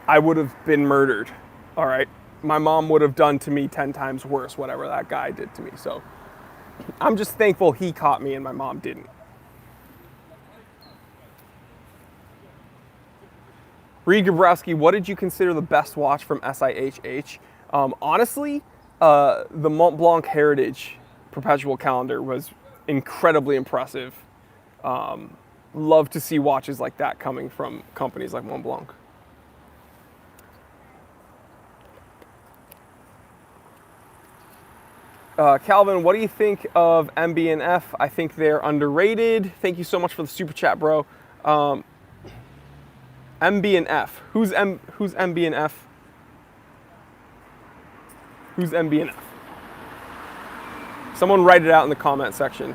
S1: I would have been murdered, all right? My mom would have done to me 10 times worse, whatever that guy did to me. So I'm just thankful he caught me and my mom didn't. Reed Gabrowski, what did you consider the best watch from SIHH? Honestly, the Mont Blanc Heritage Perpetual Calendar was incredibly impressive. Love to see watches like that coming from companies like Mont Blanc. Calvin, what do you think of MB&F? I think they're underrated. Thank you so much for the super chat, bro. MB&F. Who's MB&F? Who's MB&F? Someone write it out in the comment section.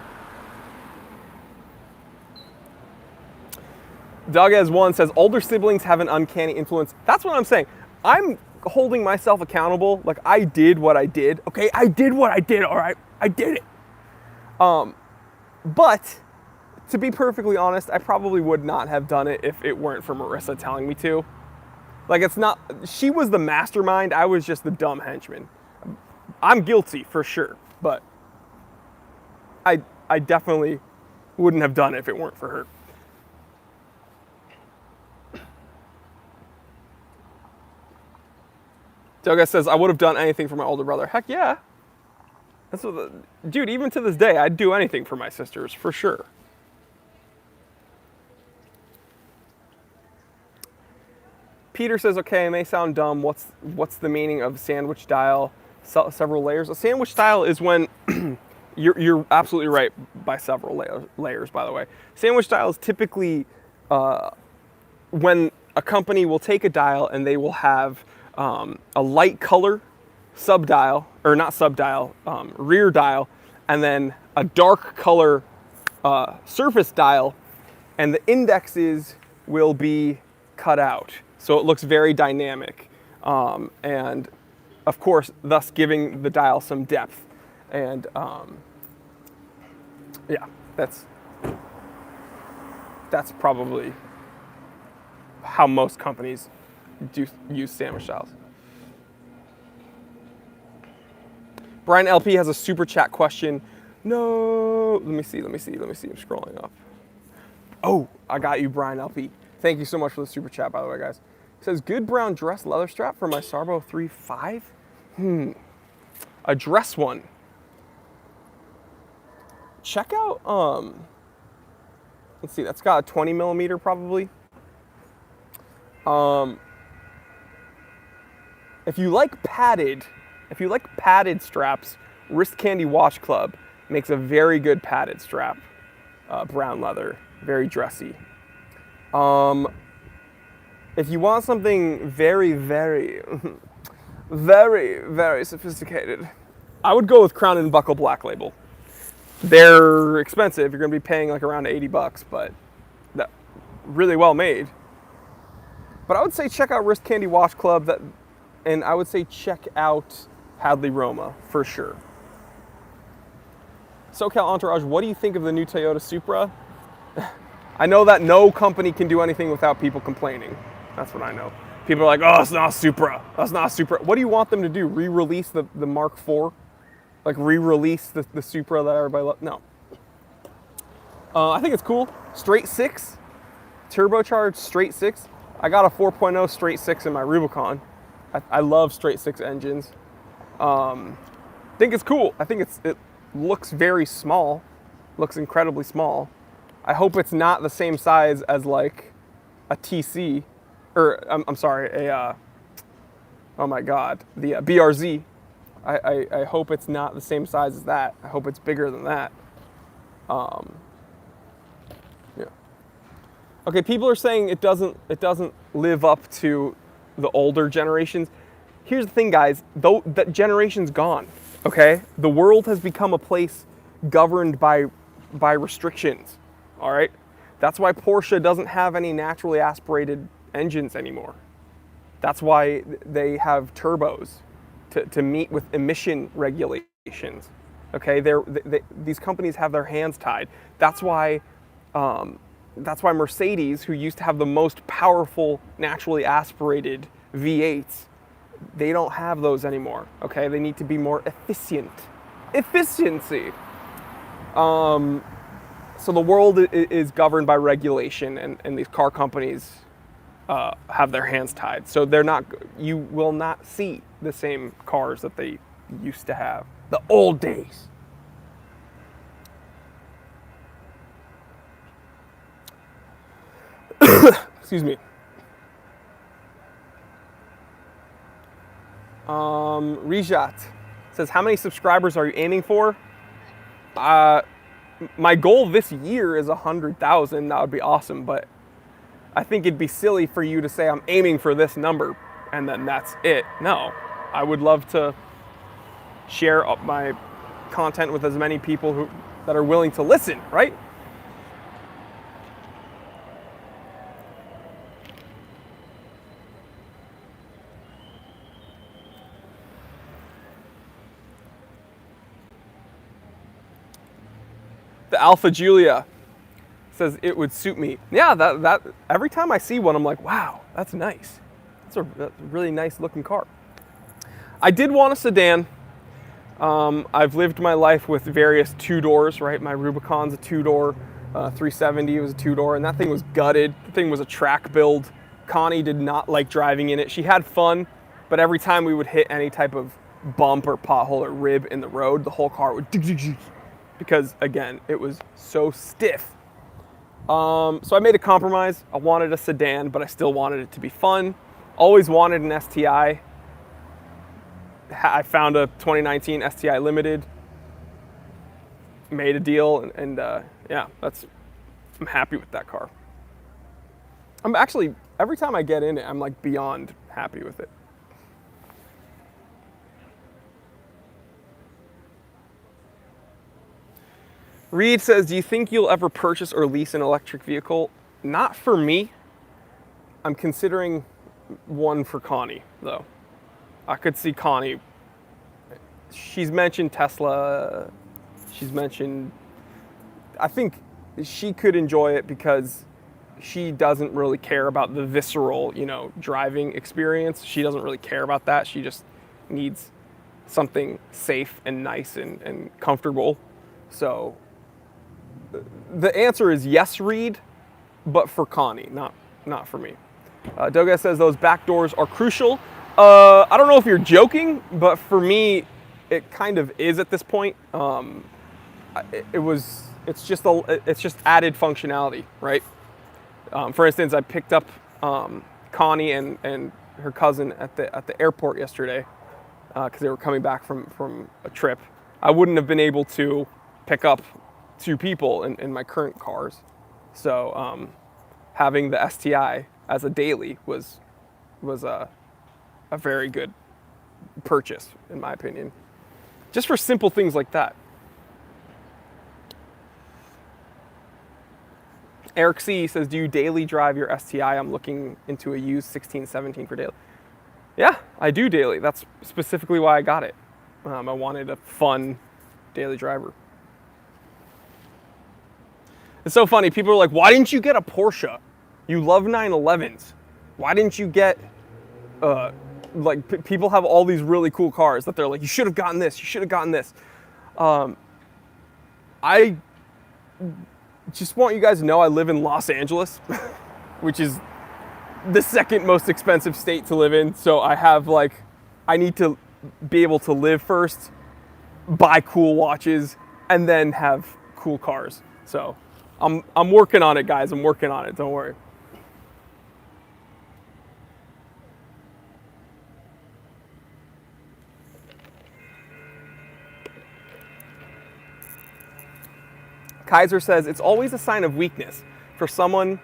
S1: Doug as one says, older siblings have an uncanny influence. That's what I'm saying. I'm holding myself accountable. I did what I did. Okay, I did what I did, all right? I did it. But to be perfectly honest, I probably would not have done it if it weren't for Marissa telling me to. It's not, she was the mastermind, I was just the dumb henchman. I'm guilty for sure, but I definitely wouldn't have done it if it weren't for her. Doug says, I would have done anything for my older brother. Heck yeah. Dude, even to this day, I'd do anything for my sisters, for sure. Peter says, okay, it may sound dumb. What's the meaning of sandwich dial, several layers? A sandwich dial is when, you're absolutely right by several layers, by the way. Sandwich dial is typically when a company will take a dial and they will have a light color subdial, or not subdial, rear dial, and then a dark color surface dial, and the indexes will be cut out. So it looks very dynamic. And of course, thus giving the dial some depth. And yeah, that's probably how most companies do use sandwich dials. Brian LP has a super chat question. No, let me see. I'm scrolling up. Oh, I got you, Brian LP. Thank you so much for the super chat, by the way, guys. It says, good brown dress leather strap for my Sarbo 3.5. A dress one. Check out, let's see, that's got a 20 millimeter probably. If you like padded straps, Wrist Candy Watch Club makes a very good padded strap. Brown leather, very dressy. If you want something very, very, very, very sophisticated, I would go with Crown and Buckle Black Label. They're expensive. You're going to be paying like around $80, but that really well made. But I would say check out Wrist Candy Watch Club, and I would say check out Hadley Roma for sure. SoCal Entourage, what do you think of the new Toyota Supra? I know that no company can do anything without people complaining. That's what I know. People are like, oh, it's not a Supra. That's not a Supra. What do you want them to do? Re-release the Mark IV? Like re-release the Supra that everybody loves? No. I think it's cool. Straight six, turbocharged straight six. I got a 4.0 straight six in my Rubicon. I love straight six engines. Think it's cool. I think it looks very small. Looks incredibly small. I hope it's not the same size as like a TC, or I'm sorry, oh my God, the BRZ. I hope it's not the same size as that. I hope it's bigger than that. Yeah. Okay, people are saying it doesn't live up to the older generations. Here's the thing, guys. Though that generation's gone. Okay, the world has become a place governed by restrictions. All right, that's why Porsche doesn't have any naturally aspirated engines anymore. That's why they have turbos to meet with emission regulations. Okay, these companies have their hands tied. That's why Mercedes, who used to have the most powerful naturally aspirated V8s, they don't have those anymore. Okay, they need to be more efficient. Efficiency. So the world is governed by regulation, and these car companies have their hands tied. So you will not see the same cars that they used to have. The old days. Excuse me. Rijat says, how many subscribers are you aiming for? My goal this year is 100,000. That would be awesome, but I think it'd be silly for you to say I'm aiming for this number and then that's it. No, I would love to share up my content with as many people that are willing to listen, right? The Alpha Giulia says it would suit me. Yeah, that every time I see one, I'm like, wow, that's nice. That's a really nice looking car. I did want a sedan. I've lived my life with various two-doors, right? My Rubicon's a two-door, 370 was a two-door, and that thing was gutted. The thing was a track build. Connie did not like driving in it. She had fun, but every time we would hit any type of bump or pothole or rib in the road, the whole car would because, again, it was so stiff. So I made a compromise. I wanted a sedan, but I still wanted it to be fun. Always wanted an STI. I found a 2019 STI Limited. Made a deal, and yeah, I'm happy with that car. I'm actually, every time I get in it, I'm like beyond happy with it. Reed says, do you think you'll ever purchase or lease an electric vehicle? Not for me. I'm considering one for Connie, though. I could see Connie. She's mentioned Tesla. She's mentioned, I think she could enjoy it because she doesn't really care about the visceral, driving experience. She doesn't really care about that. She just needs something safe and nice and comfortable. So the answer is yes, Reed, but for Connie, not for me. Doga says those back doors are crucial. I don't know if you're joking, but for me, it kind of is at this point. It's just added functionality, right? For instance, I picked up Connie and her cousin at the airport yesterday because they were coming back from a trip. I wouldn't have been able to pick up 2 people in my current cars. So having the STI as a daily was a very good purchase, in my opinion. Just for simple things like that. Eric C says, do you daily drive your STI? I'm looking into a used 1617 for daily. Yeah, I do daily. That's specifically why I got it. I wanted a fun daily driver. It's so funny. People are like, why didn't you get a Porsche? You love 911s. Why didn't you get, people have all these really cool cars that they're like, you should have gotten this. You should have gotten this. I just want you guys to know I live in Los Angeles, which is the second most expensive state to live in. So I have I need to be able to live first, buy cool watches, and then have cool cars. So I'm working on it, guys. I'm working on it. Don't worry. Kaiser says, it's always a sign of weakness for someone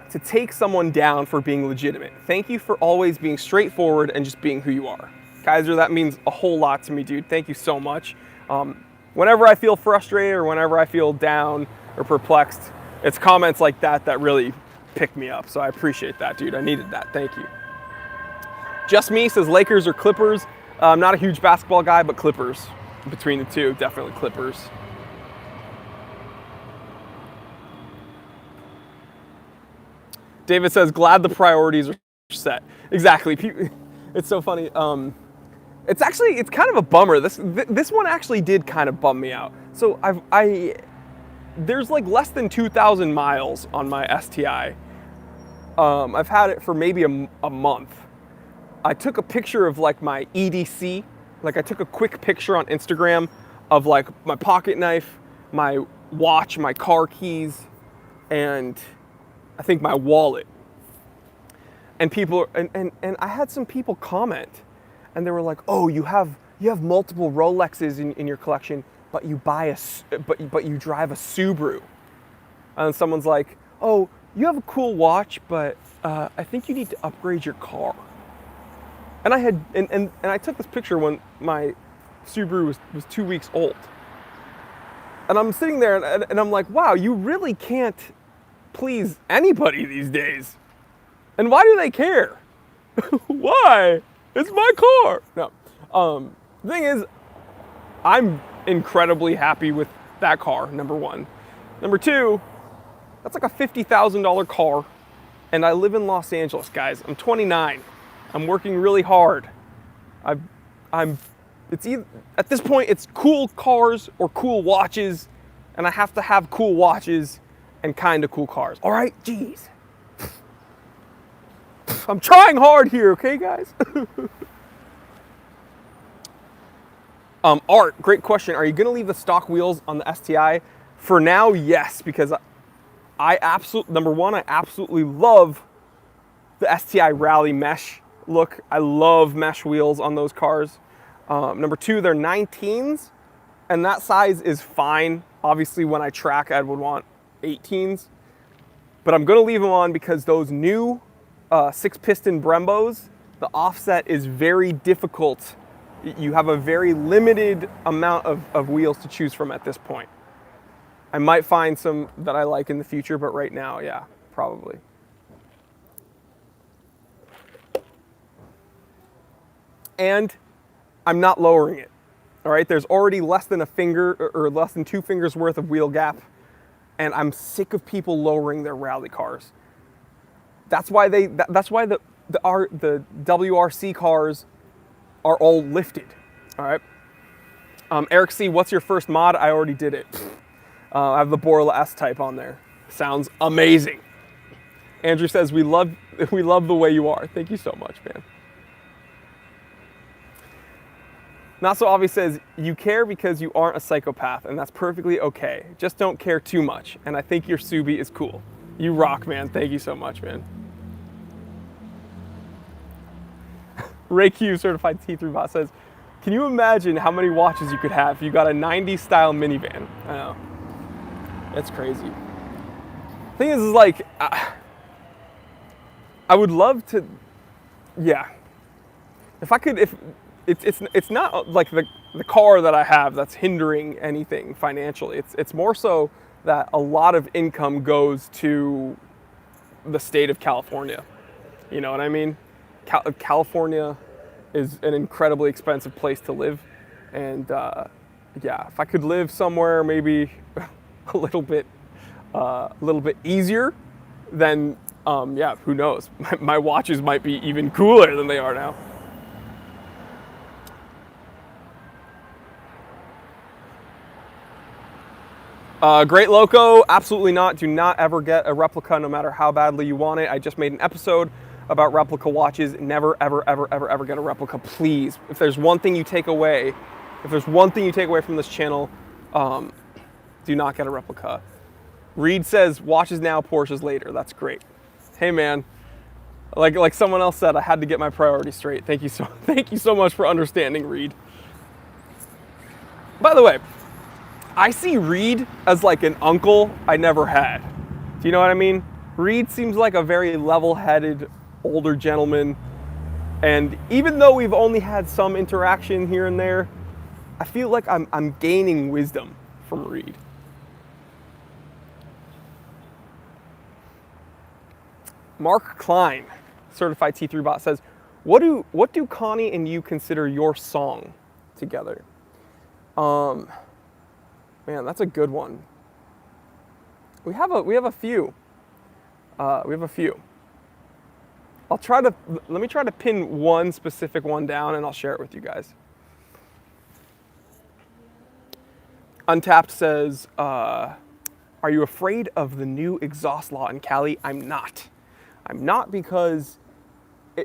S1: to take someone down for being legitimate. Thank you for always being straightforward and just being who you are. Kaiser, that means a whole lot to me, dude. Thank you so much. Whenever I feel frustrated or whenever I feel down or perplexed, it's comments like that that really pick me up. So I appreciate that, dude. I needed that. Thank you. Just Me says, Lakers or Clippers? I'm not a huge basketball guy, but Clippers. Between the two, definitely Clippers. David says, glad the priorities are set. Exactly. It's so funny. It's kind of a bummer. This one actually did kind of bum me out. So there's less than 2,000 miles on my STI. I've had it for maybe a month. I took a picture of my EDC. I took a quick picture on Instagram of my pocket knife, my watch, my car keys, and I think my wallet. And people and I had some people comment, and they were like, "Oh, you have multiple Rolexes in your collection, but you but you drive a Subaru." And someone's like, "Oh, you have a cool watch, but I think you need to upgrade your car." And I had and I took this picture when my Subaru was 2 weeks old. And I'm sitting there and I'm like, "Wow, you really can't please anybody these days. And why do they care? Why? It's my car." No. The thing is, I'm incredibly happy with that car, number one. Number two, that's a $50,000 car, and I live in Los Angeles, guys. I'm 29. I'm working really hard. It's either, at this point, it's cool cars or cool watches, and I have to have cool watches and kind of cool cars. All right, jeez. I'm trying hard here, okay, guys? Art, great question. Are you going to leave the stock wheels on the STI? For now, yes, because number one, I absolutely love the STI Rally mesh look. I love mesh wheels on those cars. Number two, they're 19s, and that size is fine. Obviously, when I track, I would want 18s, but I'm going to leave them on because those new 6-piston Brembos, the offset is very difficult. You have a very limited amount of wheels to choose from at this point. I might find some that I like in the future, but right now, yeah, probably. And I'm not lowering it. All right, there's already less than a finger or less than 2 fingers worth of wheel gap, and I'm sick of people lowering their rally cars. That's why the WRC cars are all lifted. All right. Eric C, what's your first mod? I already did it. I have the Borla S-Type on there. Sounds amazing. Andrew says, we love the way you are. Thank you so much, man. Not So Obvious says, you care because you aren't a psychopath, and that's perfectly okay. Just don't care too much, and I think your Subi is cool. You rock, man. Thank you so much, man. Ray Q, certified T3 bot, says, can you imagine how many watches you could have if you got a 90s style minivan? I know. It's crazy. The thing is like, I would love to, yeah. If I could, if it's not like the car that I have that's hindering anything financially. It's more so that a lot of income goes to the state of California. You know what I mean? California is an incredibly expensive place to live, and yeah, if I could live somewhere maybe a little bit easier, then yeah, who knows? My watches might be even cooler than they are now. Great Loco, absolutely not. Do not ever get a replica no matter how badly you want it. I just made an episode about replica watches. Never, ever, ever, ever, ever get a replica, please. If there's one thing you take away, from this channel, do not get a replica. Reed says, watches now, Porsches later. That's great. Hey man, like someone else said, I had to get my priorities straight. Thank you so much for understanding, Reed. By the way, I see Reed as like an uncle I never had. Do you know what I mean? Reed seems like a very level-headed older gentleman, and even though we've only had some interaction here and there, I feel like I'm gaining wisdom from Reed. Mark Klein, certified T3 bot, says, what do Connie and you consider your song together? Man, that's a good one. We have a few. Let me try to pin one specific one down, and I'll share it with you guys. Untapped says, are you afraid of the new exhaust law in Cali? I'm not. I'm not, because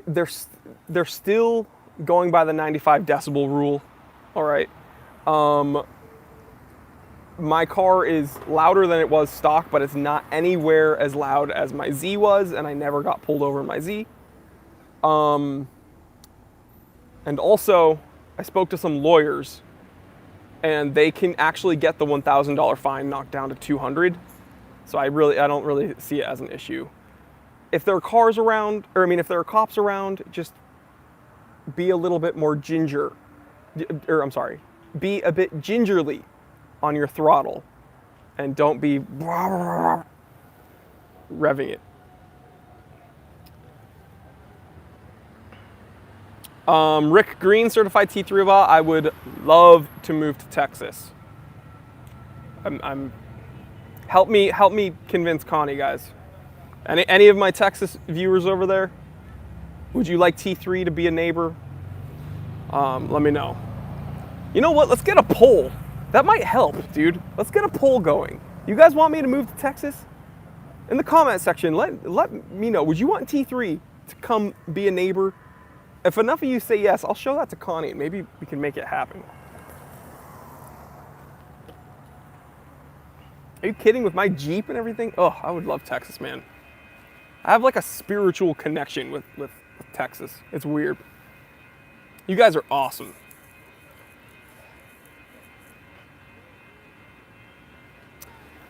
S1: they're still going by the 95 decibel rule. All right. My car is louder than it was stock, but it's not anywhere as loud as my Z was, and I never got pulled over in my Z. And also, I spoke to some lawyers, and they can actually get the $1,000 fine knocked down to $200. So I don't really see it as an issue. If there are cars around, if there are cops around, just be a little bit more be a bit gingerly on your throttle, and don't be revving it. Rick Green, certified T3 bot, I would love to move to Texas. Help me convince Connie, guys. Any of my Texas viewers over there, would you like T3 to be a neighbor? Let me know. You know what? Let's get a poll. That might help, dude. Let's get a poll going. You guys want me to move to Texas? In the comment section, let me know. Would you want T3 to come be a neighbor? If enough of you say yes, I'll show that to Connie, and maybe we can make it happen. Are you kidding, with my Jeep and everything? Oh, I would love Texas, man. I have like a spiritual connection with Texas. It's weird. You guys are awesome.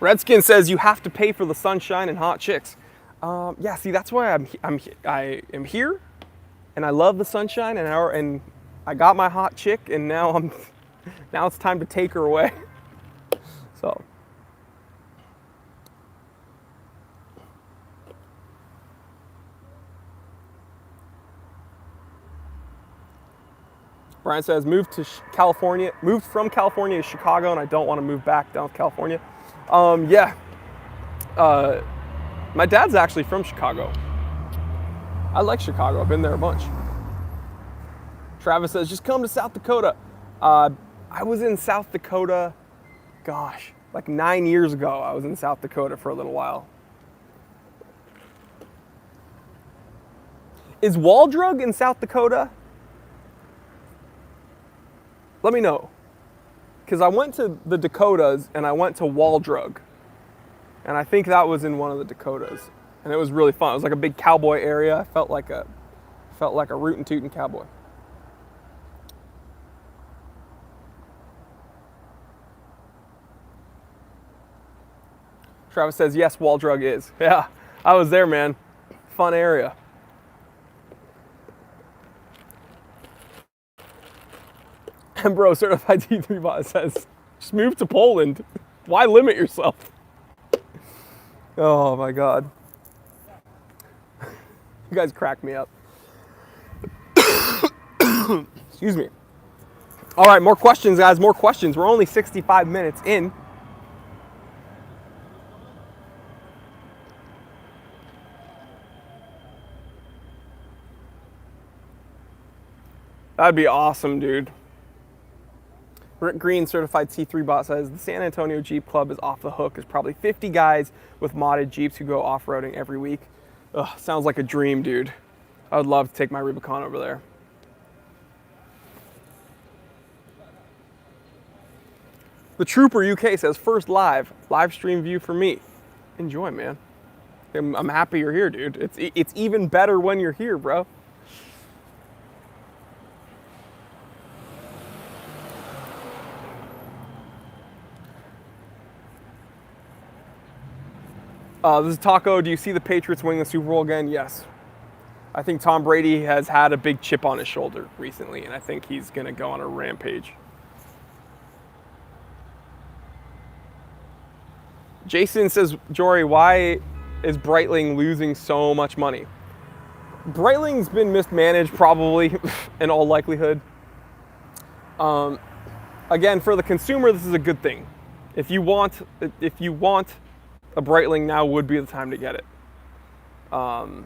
S1: Redskin says, you have to pay for the sunshine and hot chicks. Yeah, see, that's why I am here, and I love the sunshine, and I got my hot chick, and now it's time to take her away. So. Brian says, moved from California to Chicago, and I don't want to move back down to California. Yeah. My dad's actually from Chicago. I like Chicago. I've been there a bunch. Travis says, just come to South Dakota. I was in South Dakota, gosh, like 9 years ago. I was in South Dakota for a little while. Is Waldrug in South Dakota? Let me know. Because I went to the Dakotas and I went to Waldrug. And I think that was in one of the Dakotas. And it was really fun. It was like a big cowboy area. I felt like a rootin' tootin' cowboy. Travis says, yes, Waldrug is. Yeah, I was there, man. Fun area. And bro, Certified T3 Bot says, just move to Poland. Why limit yourself? Oh my God. You guys crack me up. Excuse me. All right, more questions, guys, more questions. We're only 65 minutes in. That'd be awesome, dude. Rick Green, Certified C3 Bot says, the San Antonio Jeep Club is off the hook. There's probably 50 guys with modded Jeeps who go off-roading every week. Ugh, sounds like a dream, dude. I would love to take my Rubicon over there. The Trooper UK says, first live stream view for me. Enjoy, man. I'm happy you're here, dude. It's even better when you're here, bro. This is Taco. Do you see the Patriots winning the Super Bowl again? Yes. I think Tom Brady has had a big chip on his shoulder recently, and I think he's going to go on a rampage. Jason says, Jory, why is Breitling losing so much money? Breitling's been mismanaged, probably, in all likelihood. Again, for the consumer, this is a good thing. If you want a Breitling, now would be the time to get it. So,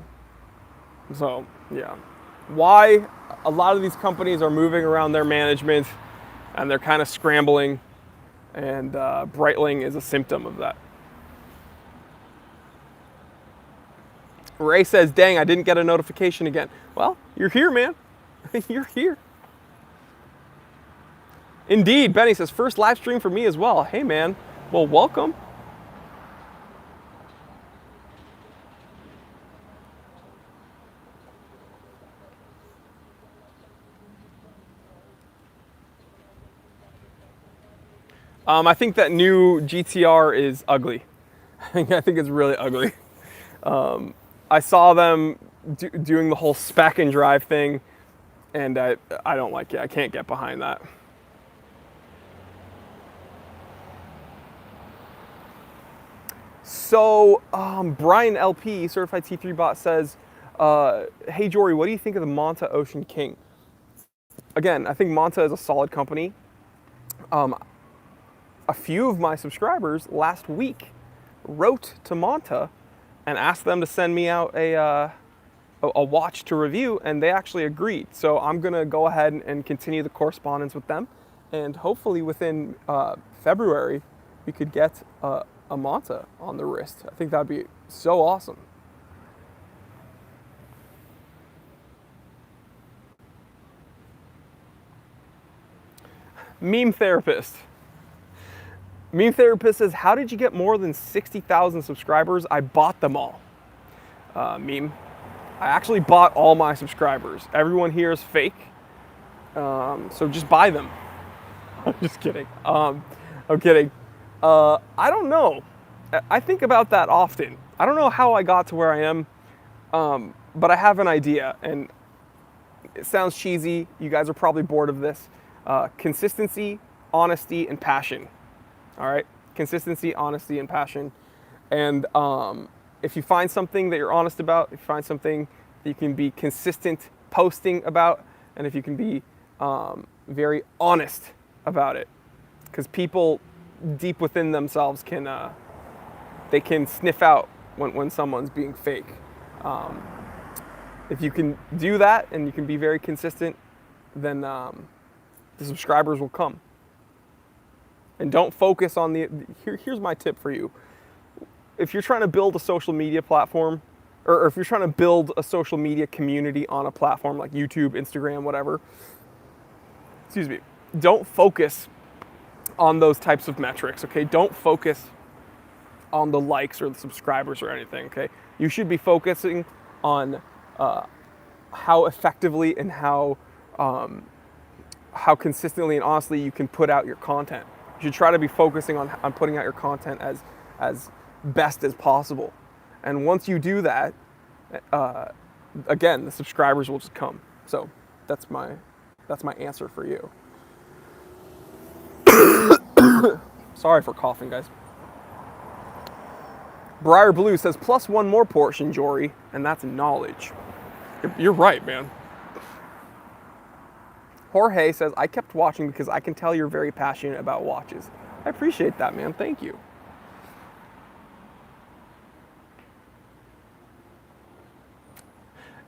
S1: yeah. Why a lot of these companies are moving around their management and they're kind of scrambling, and Breitling is a symptom of that. Ray says, dang, I didn't get a notification again. Well, you're here, man. You're here. Indeed, Benny says, first live stream for me as well. Hey, man. Well, welcome. I think that new GTR is ugly. I think it's really ugly. I saw them doing the whole spec and drive thing, and I don't like it. I can't get behind that. So Brian LP, Certified T3 Bot, says, hey Jory, what do you think of the Monta Ocean King? Again, I think Monta is a solid company. A few of my subscribers last week wrote to Monta and asked them to send me out a watch to review, and they actually agreed. So I'm gonna go ahead and continue the correspondence with them, and hopefully within February we could get a Monta on the wrist. I think that'd be so awesome. Meme Therapist. Meme Therapist says, how did you get more than 60,000 subscribers? I bought them all. Meme. I actually bought all my subscribers. Everyone here is fake. So just buy them. I'm just kidding. I'm kidding. I don't know. I think about that often. I don't know how I got to where I am, but I have an idea, and it sounds cheesy. You guys are probably bored of this. Consistency, honesty, and passion. All right? Consistency, honesty, and passion. And if you find something that you're honest about, if you find something that you can be consistent posting about, and if you can be very honest about it, because people deep within themselves can they can sniff out when someone's being fake. If you can do that and you can be very consistent, then the subscribers will come. And don't focus on here's my tip for you. If you're trying to build a social media platform, or if you're trying to build a social media community on a platform like YouTube, Instagram, whatever, excuse me, don't focus on those types of metrics, okay? Don't focus on the likes or the subscribers or anything, okay? You should be focusing on how effectively and how consistently and honestly you can put out your content. You should try to be focusing on putting out your content as best as possible. And once you do that, again, the subscribers will just come. So that's my answer for you. Sorry for coughing, guys. Briar Blue says, plus one more portion, Jory, and that's knowledge. You're right, man. Jorge says, I kept watching because I can tell you're very passionate about watches. I appreciate that, man. Thank you.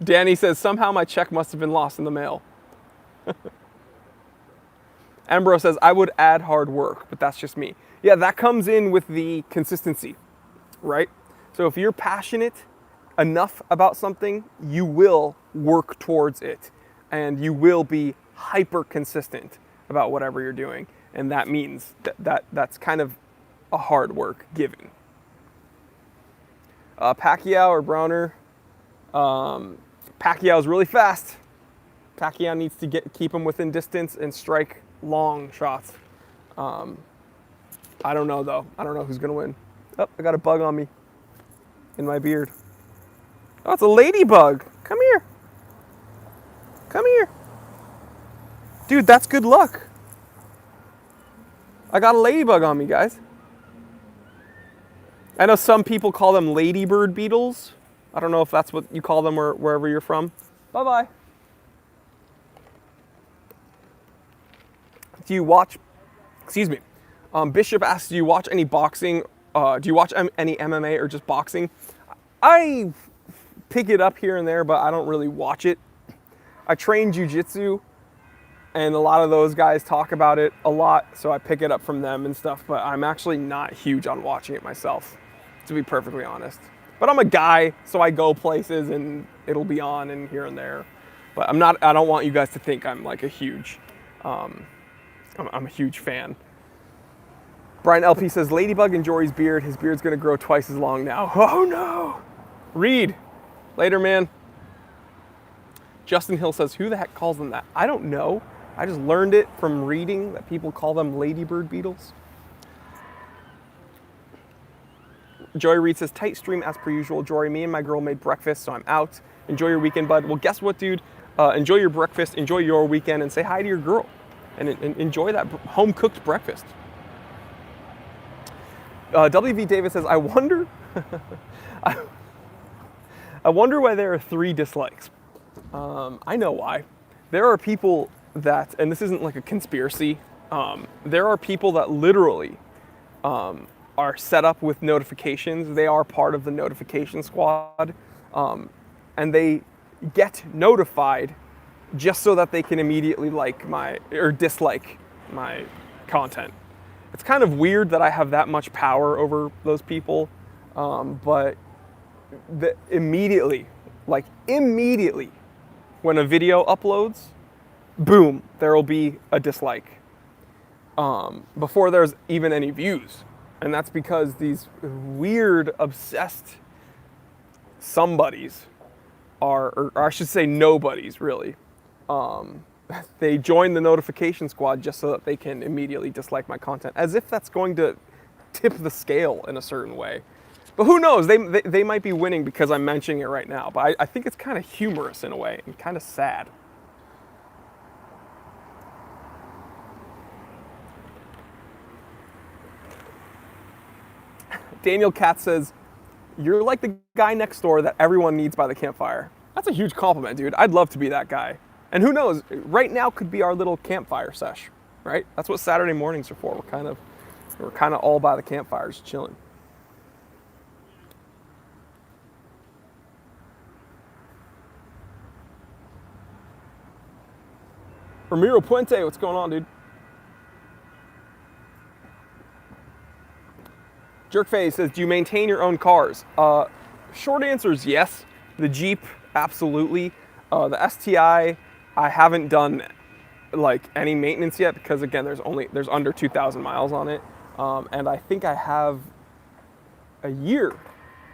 S1: Danny says, somehow my check must have been lost in the mail. Embro says, I would add hard work, but that's just me. Yeah, that comes in with the consistency, right? So if you're passionate enough about something, you will work towards it, and you will be hyper consistent about whatever you're doing. And that means that's kind of a hard work given. Pacquiao or Browner? Pacquiao's really fast. Pacquiao needs to keep him within distance and strike long shots. I don't know though. I don't know who's gonna win. Oh, I got a bug on me in my beard. Oh, it's a ladybug. Come here. Come here. Dude, that's good luck. I got a ladybug on me, guys. I know some people call them ladybird beetles. I don't know if that's what you call them or wherever you're from. Bye-bye. Do you watch, excuse me, Bishop asks, do you watch any boxing? Do you watch any MMA or just boxing? I pick it up here and there, but I don't really watch it. I train jiu-jitsu, and a lot of those guys talk about it a lot, so I pick it up from them and stuff, but I'm actually not huge on watching it myself, to be perfectly honest. But I'm a guy, so I go places and it'll be on and here and there. But I don't want you guys to think I'm like a huge, I'm a huge fan. Brian LP says, Ladybug and Jory's beard. His beard's gonna grow twice as long now. Oh no! Reed, later, man. Justin Hill says, who the heck calls them that? I don't know. I just learned it from reading that people call them ladybird beetles. Joy Reed says, tight stream as per usual. Jory, me and my girl made breakfast, so I'm out. Enjoy your weekend, bud. Well, guess what, dude? Enjoy your breakfast, enjoy your weekend, and say hi to your girl. And enjoy that home-cooked breakfast. WV Davis says, I wonder why there are 3 dislikes. I know why. There are people that, and this isn't like a conspiracy, there are people that literally are set up with notifications. They are part of the notification squad, and they get notified just so that they can immediately dislike my content. It's kind of weird that I have that much power over those people, but immediately when a video uploads, boom, there will be a dislike before there's even any views. And that's because these weird, obsessed somebodies or I should say nobodies really, they join the notification squad just so that they can immediately dislike my content, as if that's going to tip the scale in a certain way. But who knows? They might be winning because I'm mentioning it right now. But I think it's kind of humorous in a way and kind of sad. Daniel Katz says, you're like the guy next door that everyone needs by the campfire. That's a huge compliment, dude. I'd love to be that guy. And who knows, right now could be our little campfire sesh, right? That's what Saturday mornings are for. We're kind of all by the campfires chilling. Ramiro Puente, what's going on, dude? Jerkface says, do you maintain your own cars? short answer is yes. The Jeep, absolutely. The STI, I haven't done like any maintenance yet because again, there's under 2,000 miles on it, and I think I have a year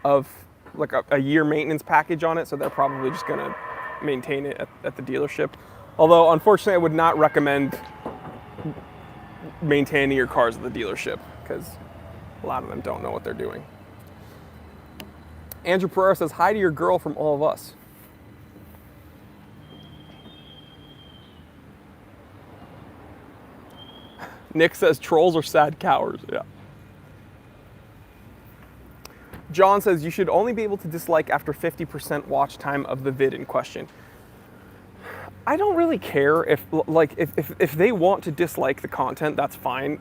S1: of like a year maintenance package on it, so they're probably just gonna maintain it at the dealership. Although unfortunately, I would not recommend maintaining your cars at the dealership because a lot of them don't know what they're doing. Andrew Pereira says, hi to your girl from all of us. Nick says, trolls are sad cowards. Yeah. John says, you should only be able to dislike after 50% watch time of the vid in question. I don't really care if they want to dislike the content, that's fine.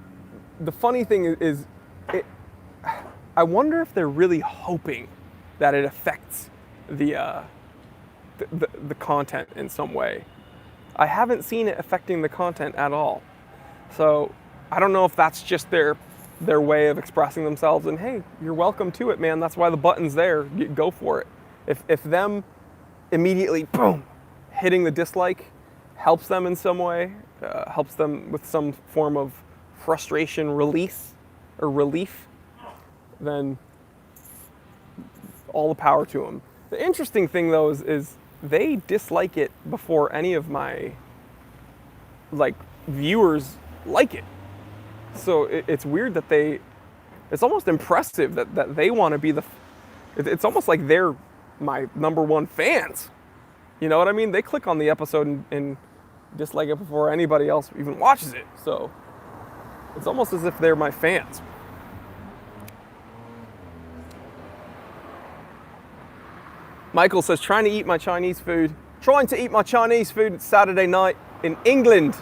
S1: The funny thing is, I wonder if they're really hoping that it affects the content in some way. I haven't seen it affecting the content at all. So I don't know if that's just their way of expressing themselves, and hey, you're welcome to it, man. That's why the button's there. Go for it. If them immediately, boom, hitting the dislike helps them in some way, helps them with some form of frustration release or relief, then all the power to them. The interesting thing though is they dislike it before any of my viewers like it. So it's weird that it's almost impressive that they want to be it's almost like they're my #1 fans. You know what I mean? They click on the episode and dislike it before anybody else even watches it. So it's almost as if they're my fans. Michael says, trying to eat my Chinese food. Trying to eat my Chinese food Saturday night in England.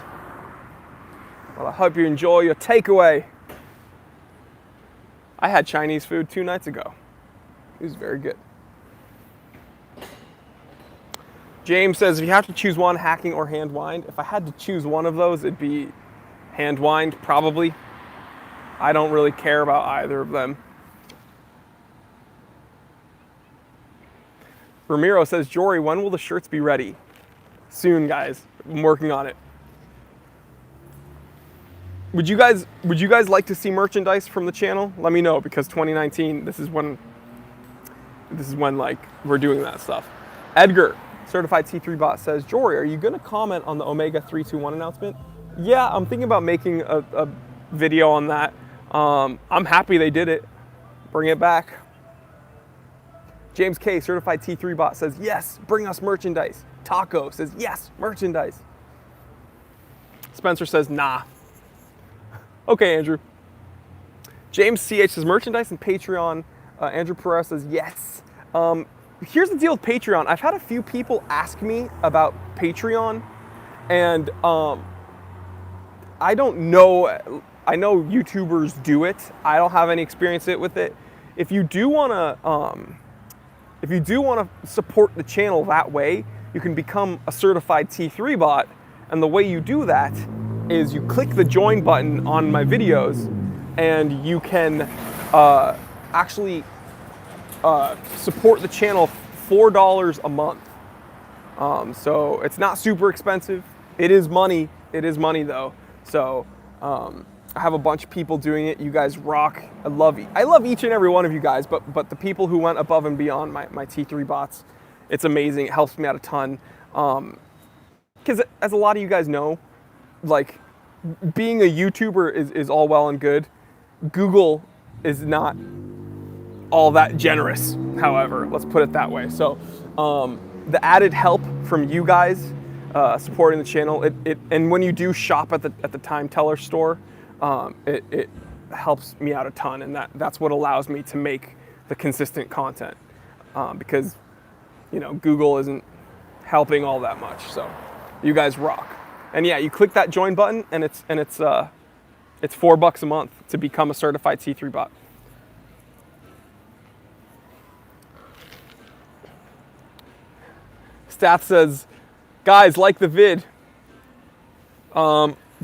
S1: Well, I hope you enjoy your takeaway. I had Chinese food 2 nights ago. It was very good. James says, if you have to choose one, hacking or hand wind, if I had to choose one of those, it'd be hand wind, probably. I don't really care about either of them. Ramiro says, Jory, when will the shirts be ready? Soon, guys. I'm working on it. Would you guys like to see merchandise from the channel? Let me know, because 2019, this is when like we're doing that stuff. Edgar, Certified T3 Bot, says, Jory, are you gonna comment on the Omega 321 announcement? Yeah, I'm thinking about making a video on that. I'm happy they did it. Bring it back. James K, Certified T3 Bot, says, yes, bring us merchandise. Taco says, yes, merchandise. Spencer says, nah. Okay, Andrew. James CH says, merchandise and Patreon. Andrew Pereira says, yes. Here's the deal with Patreon. I've had a few people ask me about Patreon, and I don't know. I know YouTubers do it. I don't have any experience with it. If you do want to support the channel that way, you can become a certified T3 bot, and the way you do that is you click the join button on my videos, and you can actually support the channel $4 a month. So it's not super expensive. It is money. It is money though. So I have a bunch of people doing it. You guys rock. I love each and every one of you guys, but the people who went above and beyond my T3 bots, it's amazing. It helps me out a ton. Because as a lot of you guys know, like, being a YouTuber is all well and good. Google is not all that generous, however, let's put it that way. So the added help from you guys supporting the channel, and when you do shop at the Time Teller store, it helps me out a ton, and that's what allows me to make the consistent content, because Google isn't helping all that much. So you guys rock. And yeah, you click that join button, and it's $4 a month to become a certified T3 bot. Staff says, guys, like the vid.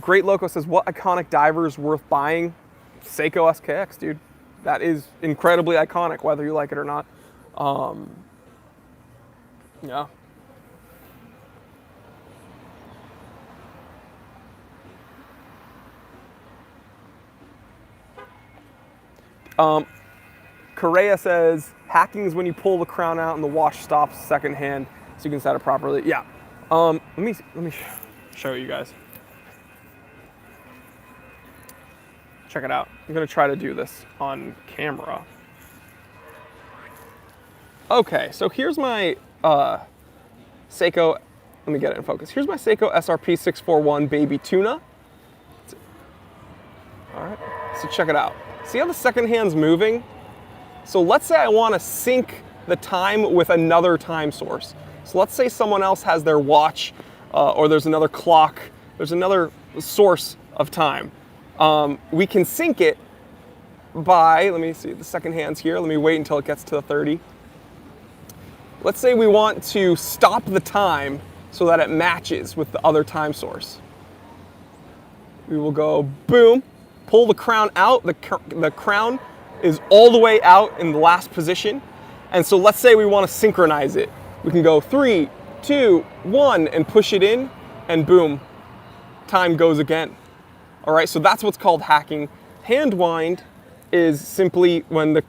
S1: Great Loco says, what iconic diver is worth buying? Seiko SKX, dude. That is incredibly iconic, whether you like it or not. Yeah. Correa says hacking is when you pull the crown out and the watch stops secondhand, so you can set it properly. Yeah. Let me show you guys. Check it out. I'm gonna try to do this on camera. Okay, so here's my Seiko. Let me get it in focus. Here's my Seiko SRP 641 Baby Tuna. All right. So check it out. See how the second hand's moving? So let's say I want to sync the time with another time source. So let's say someone else has their watch, or there's another clock, there's another source of time. We can sync it by, let me see, the second hand's here. Let me wait until it gets to the 30. Let's say we want to stop the time so that it matches with the other time source. We will go boom, pull the crown out. The crown is all the way out in the last position. And so let's say we want to synchronize it. We can go 3, 2, 1 and push it in, and boom, time goes again. All right, so that's what's called hacking. Hand wind is simply when the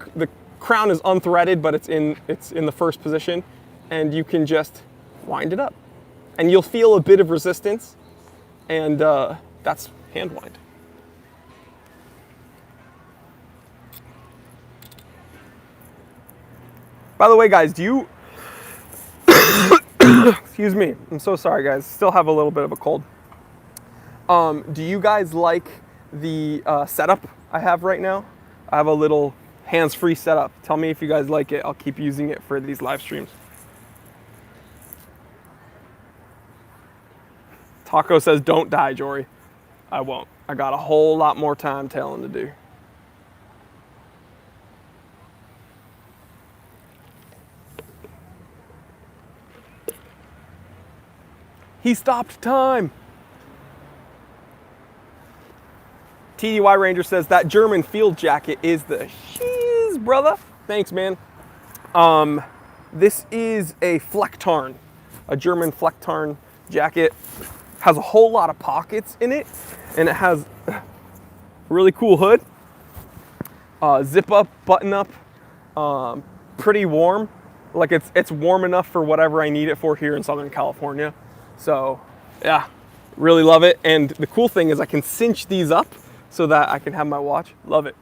S1: crown is unthreaded, but it's in the first position, and you can just wind it up. And you'll feel a bit of resistance, and that's hand wind. By the way, guys, do you... Excuse me. I'm so sorry, guys. Still have a little bit of a cold. Do you guys like the setup I have right now? I have a little hands-free setup. Tell me if you guys like it. I'll keep using it for these live streams. Taco says, don't die, Jory. I won't. I got a whole lot more time tailing to do. He stopped time. TDY Ranger says that German field jacket is the shiz, brother. Thanks, man. This is a Flecktarn, a German Flecktarn jacket. Has a whole lot of pockets in it, and it has a really cool hood. Zip up, button up, pretty warm. Like it's warm enough for whatever I need it for here in Southern California. So yeah, really love it. And the cool thing is I can cinch these up so that I can have my watch. Love it.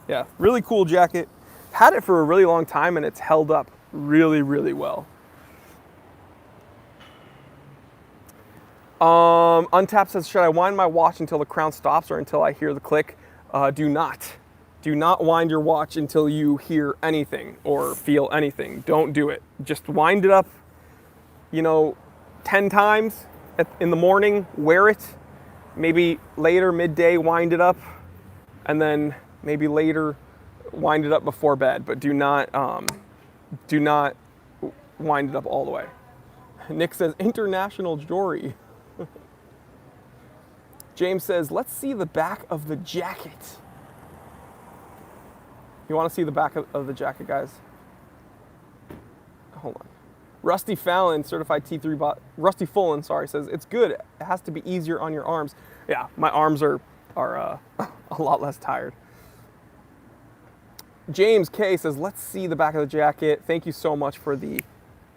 S1: Yeah, really cool jacket. Had it for a really long time and it's held up really, really well. Untapped says, should I wind my watch until the crown stops or until I hear the click? Do not. Do not wind your watch until you hear anything or feel anything. Don't do it. Just wind it up, 10 times in the morning, wear it. Maybe later, midday, wind it up. And then maybe later, wind it up before bed. But do not wind it up all the way. Nick says, international Jory. James says, let's see the back of the jacket. You want to see the back of the jacket, guys? Hold on. Rusty Fallon, certified T3 bot. Rusty Fullen, sorry, says, it's good. It has to be easier on your arms. Yeah, my arms are a lot less tired. James K says, let's see the back of the jacket. Thank you so much for the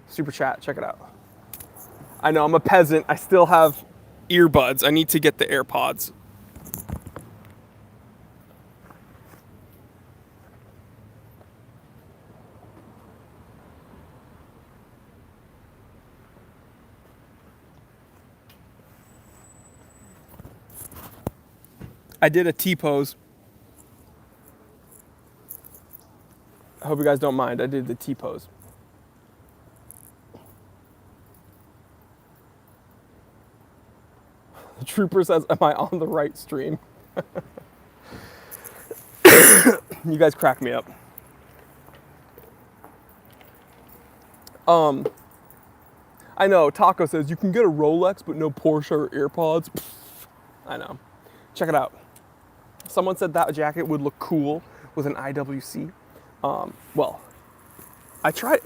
S1: super chat. Check it out. I know, I'm a peasant. I still have earbuds. I need to get the AirPods. I did a T-pose. I hope you guys don't mind. I did the T-pose. The trooper says, am I on the right stream? You guys crack me up. I know, Taco says, you can get a Rolex, but no Porsche or AirPods. I know. Check it out. Someone said that jacket would look cool with an IWC. Well, I try,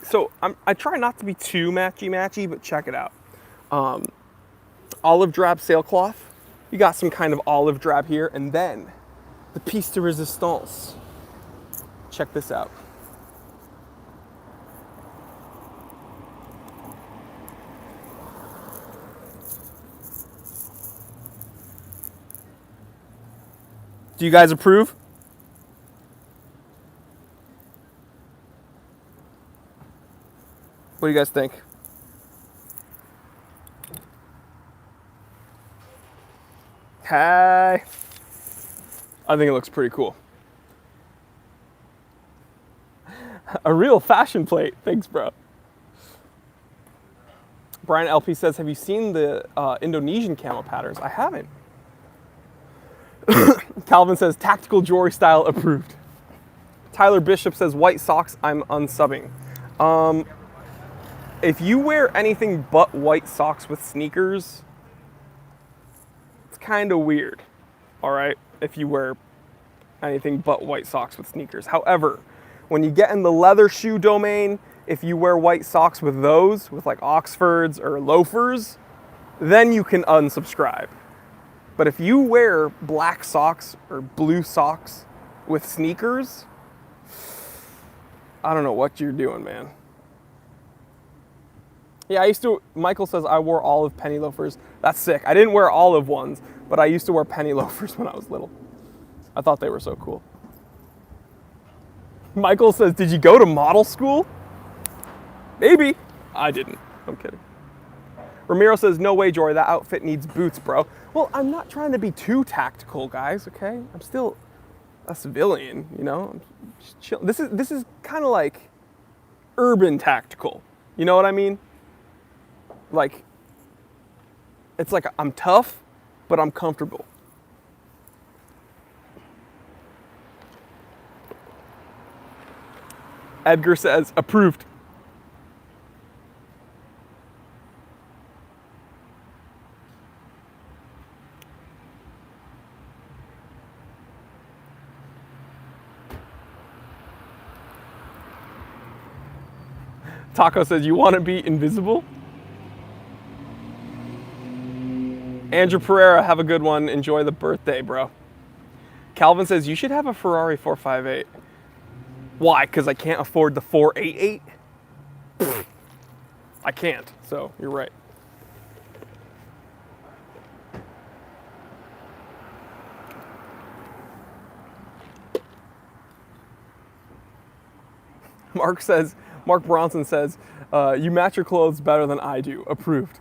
S1: so I try not to be too matchy, but check it out. Olive drab sailcloth. You got some kind of olive drab here, and then the piece de resistance. Check this out. Do you guys approve? What do you guys think? Hey. I think it looks pretty cool. A real fashion plate. Thanks, bro. Brian LP says, have you seen the Indonesian camo patterns? I haven't. Calvin says, tactical jewelry style approved. Tyler Bishop says, white socks, I'm unsubbing. If you wear anything but white socks with sneakers, it's kind of weird, all right? If you wear anything but white socks with sneakers. However, when you get in the leather shoe domain, if you wear white socks with those, with like Oxfords or loafers, then you can unsubscribe. But if you wear black socks or blue socks with sneakers, I don't know what you're doing, man. Yeah, Michael says I wore olive penny loafers. That's sick. I didn't wear olive ones, but I used to wear penny loafers when I was little. I thought they were so cool. Michael says, did you go to model school? Maybe. I didn't. I'm kidding. Ramiro says, no way, Jory, that outfit needs boots, bro. Well, I'm not trying to be too tactical, guys, okay? I'm still a civilian, you know? I'm just chill. This is kind of like urban tactical. You know what I mean? Like, it's like I'm tough, but I'm comfortable. Edgar says, approved. Taco says, you want to be invisible? Andrew Pereira, have a good one. Enjoy the birthday, bro. Calvin says, you should have a Ferrari 458. Why? Because I can't afford the 488? I can't, so you're right. Mark Bronson says, you match your clothes better than I do. Approved.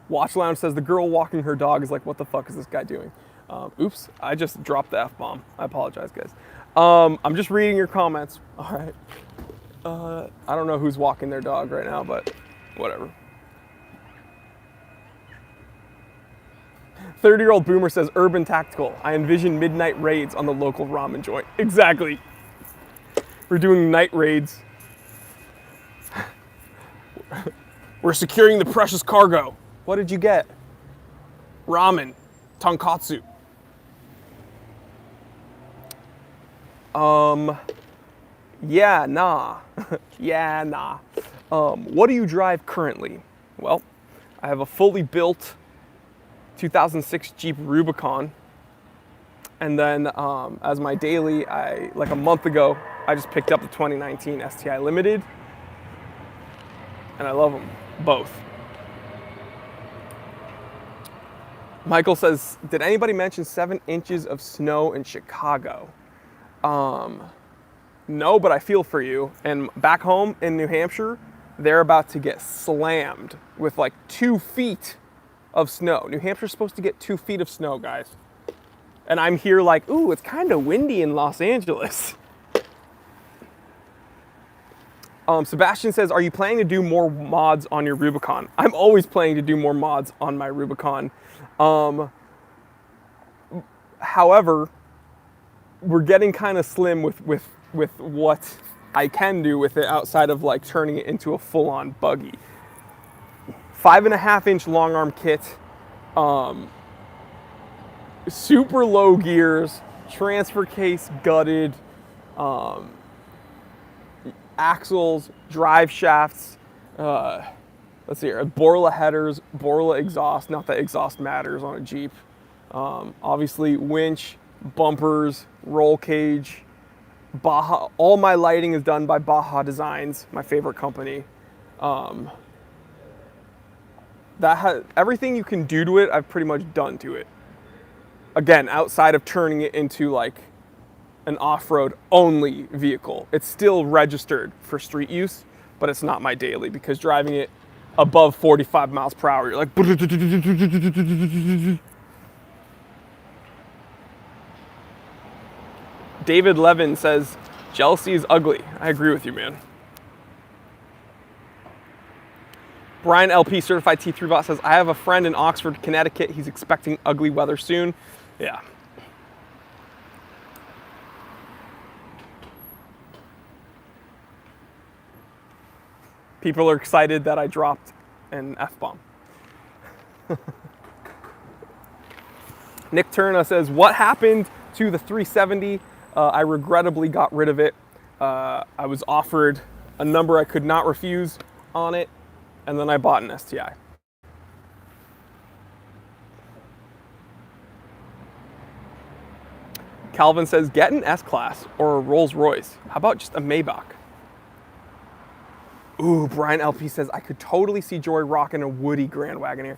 S1: Watch Lounge says, the girl walking her dog is like, what the fuck is this guy doing? Oops, I just dropped the F-bomb. I apologize, guys. I'm just reading your comments. All right. I don't know who's walking their dog right now, but whatever. 30-year-old boomer says, urban tactical. I envision midnight raids on the local ramen joint. Exactly. We're doing night raids. We're securing the precious cargo. What did you get? Ramen. Tonkatsu. Yeah, nah. Yeah, nah. What do you drive currently? Well, I have a fully built 2006 Jeep Rubicon. And then as my daily, like a month ago, I just picked up the 2019 STI Limited. And I love them both. Michael says, did anybody mention 7 inches of snow in Chicago? No, but I feel for you. And back home in New Hampshire, they're about to get slammed with like 2 feet of snow. New Hampshire's supposed to get 2 feet of snow, guys. And I'm here like, ooh, it's kind of windy in Los Angeles. Sebastian says, are you planning to do more mods on your Rubicon? I'm always planning to do more mods on my Rubicon. However, we're getting kind of slim with what I can do with it outside of like turning it into a full-on buggy. 5.5-inch long arm kit, super low gears, transfer case gutted, axles, drive shafts, let's see here, Borla headers, Borla exhaust, not that exhaust matters on a Jeep. Obviously winch, bumpers, roll cage, Baja. All my lighting is done by Baja Designs, my favorite company. Everything you can do to it, I've pretty much done to it. Again, outside of turning it into like an off-road only vehicle. It's still registered for street use, but it's not my daily, because driving it above 45 miles per hour, you're like... David Levin says, jealousy is ugly. I agree with you, man. Brian LP, Certified T3 Bot, says, I have a friend in Oxford, Connecticut. He's expecting ugly weather soon. Yeah. People are excited that I dropped an F-bomb. Nick Turner says, what happened to the 370? I regrettably got rid of it. I was offered a number I could not refuse on it, and then I bought an STI. Calvin says, get an S-Class or a Rolls Royce. How about just a Maybach? Ooh, Brian LP says, I could totally see Joy rocking a Woody Grand Wagoneer.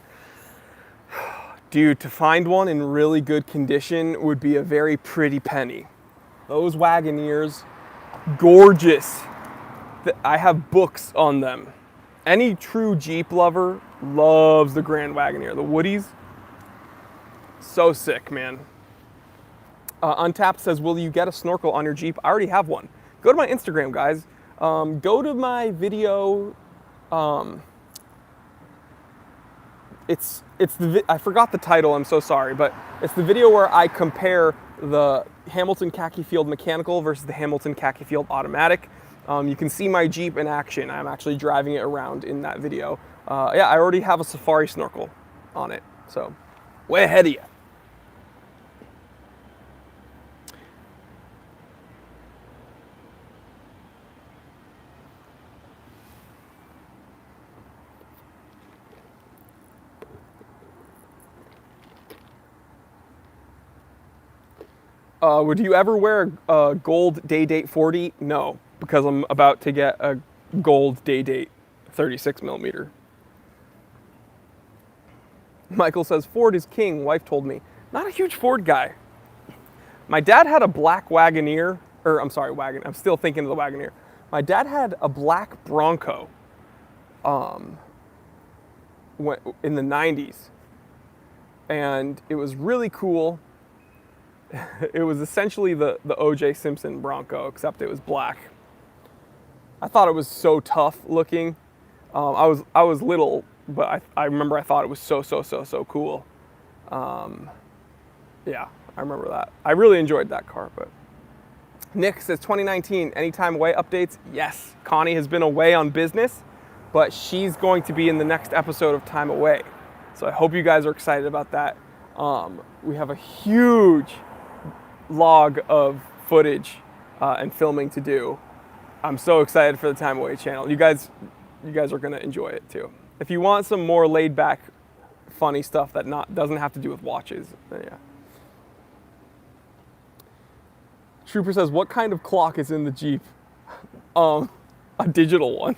S1: Dude, to find one in really good condition would be a very pretty penny. Those Wagoneers, gorgeous. I have books on them. Any true Jeep lover loves the Grand Wagoneer. The Woodies, so sick, man. Untapped says, will you get a snorkel on your Jeep? I already have one. Go to my Instagram, guys. Go to my video. I forgot the title, I'm so sorry, but it's the video where I compare the Hamilton Khaki Field Mechanical versus the Hamilton Khaki Field Automatic. You can see my Jeep in action. I'm actually driving it around in that video. Yeah, I already have a Safari snorkel on it, so way ahead of you. Would you ever wear a gold Day Date 40? No, because I'm about to get a gold Day Date 36 millimeter. Michael says, Ford is king, wife told me. Not a huge Ford guy. My dad had a black Wagoneer, I'm still thinking of the Wagoneer. My dad had a black Bronco in the 90s. And it was really cool. It was essentially the O.J. Simpson Bronco, except it was black. I thought it was so tough looking. I was little, but I remember I thought it was so cool. Yeah, I remember that. I really enjoyed that car. But Nick says 2019, anytime away updates? Yes, Connie has been away on business, but she's going to be in the next episode of Time Away. So I hope you guys are excited about that. We have a huge log of footage and filming to do. I'm so excited for the Time Away channel. You guys are gonna enjoy it too. If you want some more laid back, funny stuff that doesn't have to do with watches, then yeah. Trooper says, what kind of clock is in the Jeep? A digital one.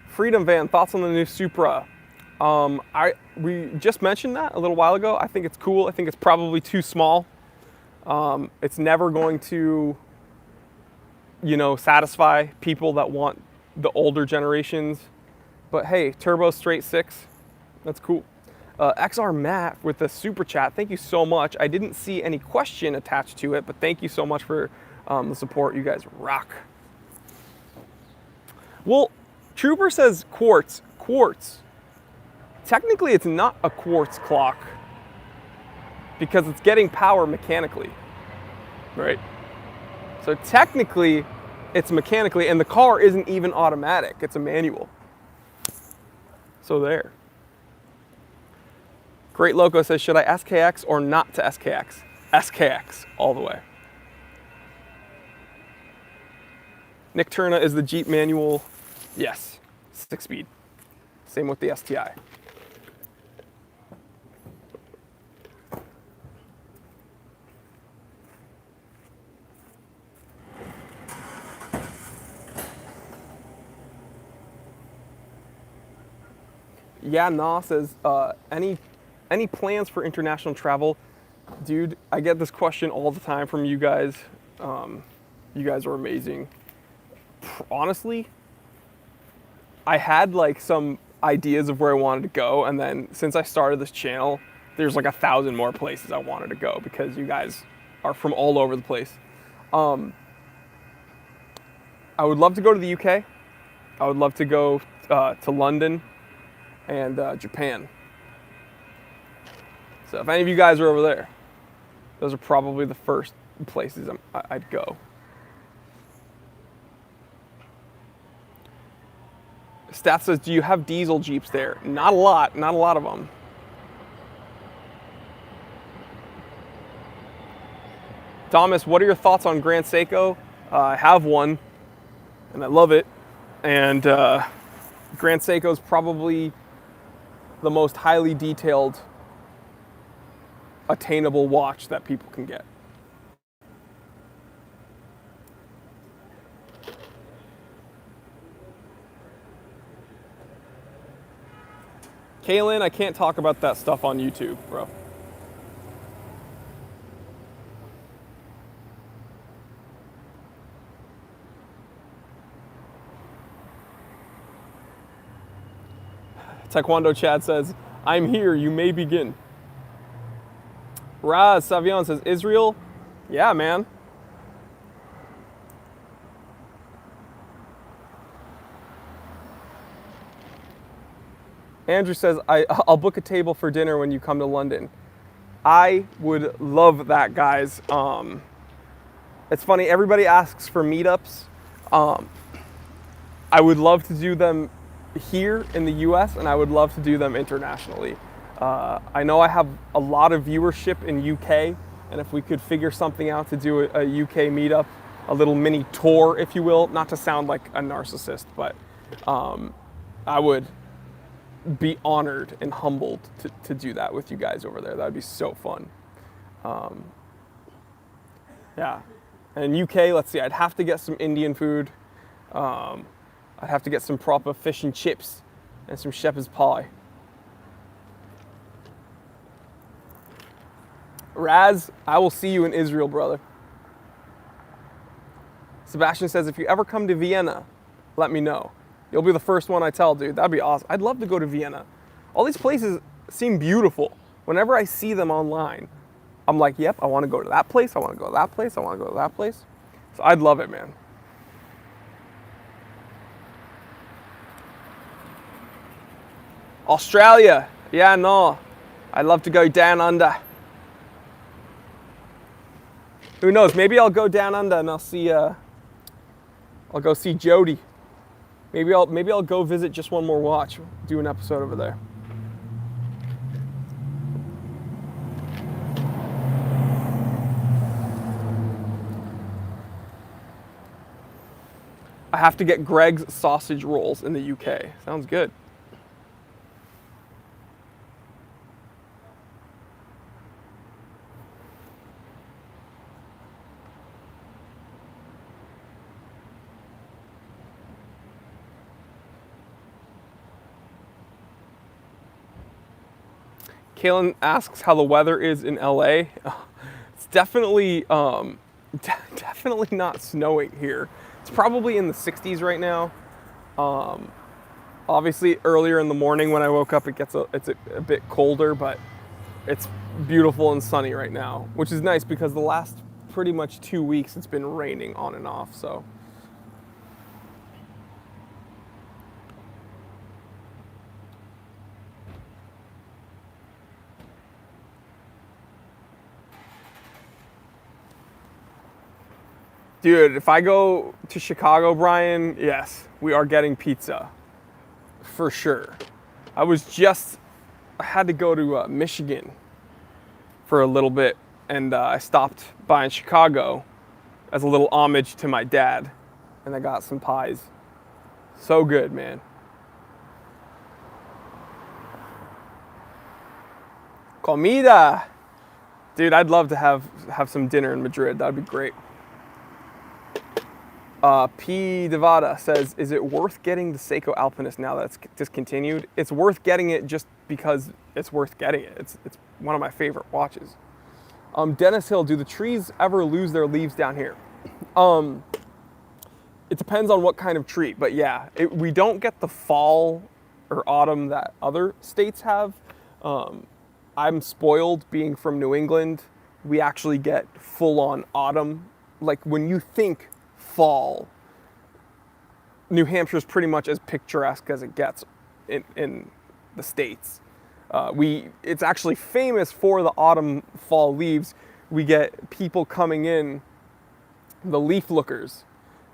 S1: Freedom Van, thoughts on the new Supra? We just mentioned that a little while ago. I think it's cool. I think it's probably too small. It's never going to, satisfy people that want the older generations. But hey, turbo straight six, that's cool. XR Matt with the super chat, thank you so much. I didn't see any question attached to it, but thank you so much for the support. You guys rock. Well, Trooper says quartz. Quartz. Technically, it's not a quartz clock because it's getting power mechanically, right? So technically, it's mechanically, and the car isn't even automatic. It's a manual. So there. Great Loco says, should I SKX or not to SKX? SKX all the way. Nick Turna, is the Jeep manual? Yes, 6-speed. Same with the STI. Yeah, Nah says, any plans for international travel? Dude, I get this question all the time from you guys. You guys are amazing. Honestly, I had like some ideas of where I wanted to go, and then since I started this channel, there's like 1,000 more places I wanted to go because you guys are from all over the place. I would love to go to the UK. I would love to go to London and Japan. So if any of you guys are over there, those are probably the first places I'd go. Staff says, do you have diesel Jeeps there? Not a lot of them. Thomas, what are your thoughts on Grand Seiko? I have one, and I love it. And Grand Seiko is probably the most highly detailed, attainable watch that people can get. Kaylin, I can't talk about that stuff on YouTube, bro. Taekwondo Chad says, I'm here, you may begin. Raz Savion says, Israel? Yeah, man. Andrew says, I'll book a table for dinner when you come to London. I would love that, guys. It's funny, everybody asks for meetups. I would love to do them here in the US, and I would love to do them internationally. I know I have a lot of viewership in UK, and if we could figure something out to do a UK meetup, a little mini tour, if you will, not to sound like a narcissist, but I would be honored and humbled to do that with you guys over there. That would be so fun. Yeah. And UK, let's see, I'd have to get some Indian food. I'd have to get some proper fish and chips and some shepherd's pie. Raz, I will see you in Israel, brother. Sebastian says, if you ever come to Vienna, let me know. You'll be the first one I tell, dude. That'd be awesome. I'd love to go to Vienna. All these places seem beautiful. Whenever I see them online, I'm like, yep, I want to go to that place. I want to go to that place. I want to go to that place. So I'd love it, man. Australia. Yeah, no. I'd love to go down under. Who knows? Maybe I'll go down under and I'll go see Jody. Maybe I'll go visit Just One More Watch. Do an episode over there. I have to get Greg's sausage rolls in the UK. Sounds good. Kaylin asks how the weather is in LA. It's definitely definitely not snowing here. It's probably in the 60s right now. Obviously earlier in the morning when I woke up it's a bit colder, but it's beautiful and sunny right now, which is nice because the last pretty much 2 weeks it's been raining on and off, so. Dude, if I go to Chicago, Brian, yes, we are getting pizza. For sure. I had to go to Michigan for a little bit, and I stopped by in Chicago as a little homage to my dad, and I got some pies. So good, man. Comida! Dude, I'd love to have some dinner in Madrid. That'd be great. P. Devada says, is it worth getting the Seiko Alpinist now that it's discontinued? It's worth getting it just because it's worth getting it. It's one of my favorite watches. Dennis Hill, do the trees ever lose their leaves down here? It depends on what kind of tree, but yeah, we don't get the fall or autumn that other states have. I'm spoiled being from New England. We actually get full-on autumn. Like when you think fall, New Hampshire is pretty much as picturesque as it gets in the States. It's actually famous for the autumn fall leaves. We get people coming in, the leaf lookers,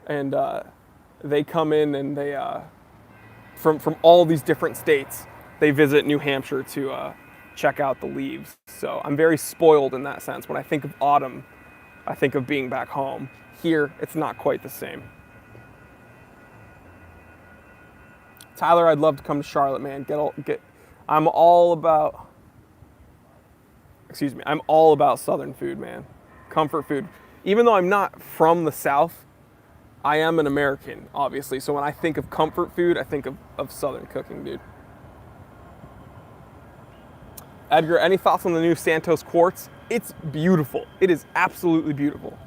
S1: and they come in and they from all these different states, they visit New Hampshire to check out the leaves. So I'm very spoiled in that sense. When I think of autumn, I think of being back home. Here, it's not quite the same. Tyler, I'd love to come to Charlotte, man. I'm all about Southern food, man. Comfort food. Even though I'm not from the South, I am an American, obviously. So when I think of comfort food, I think of Southern cooking, dude. Edgar, any thoughts on the new Santos Quartz? It's beautiful. It is absolutely beautiful.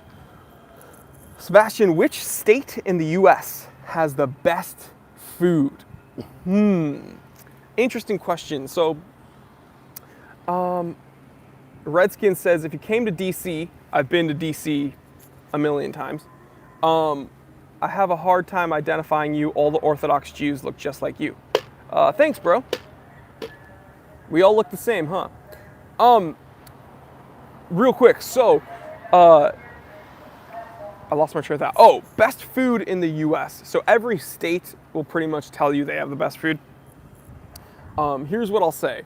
S1: Sebastian, which state in the U.S. has the best food? Interesting question. So, Redskin says, if you came to D.C., I've been to D.C. a million times. I have a hard time identifying you. All the Orthodox Jews look just like you. Thanks, bro. We all look the same, huh? Real quick, so, I lost my train of thought. Oh, best food in the U.S. So every state will pretty much tell you they have the best food. Here's what I'll say.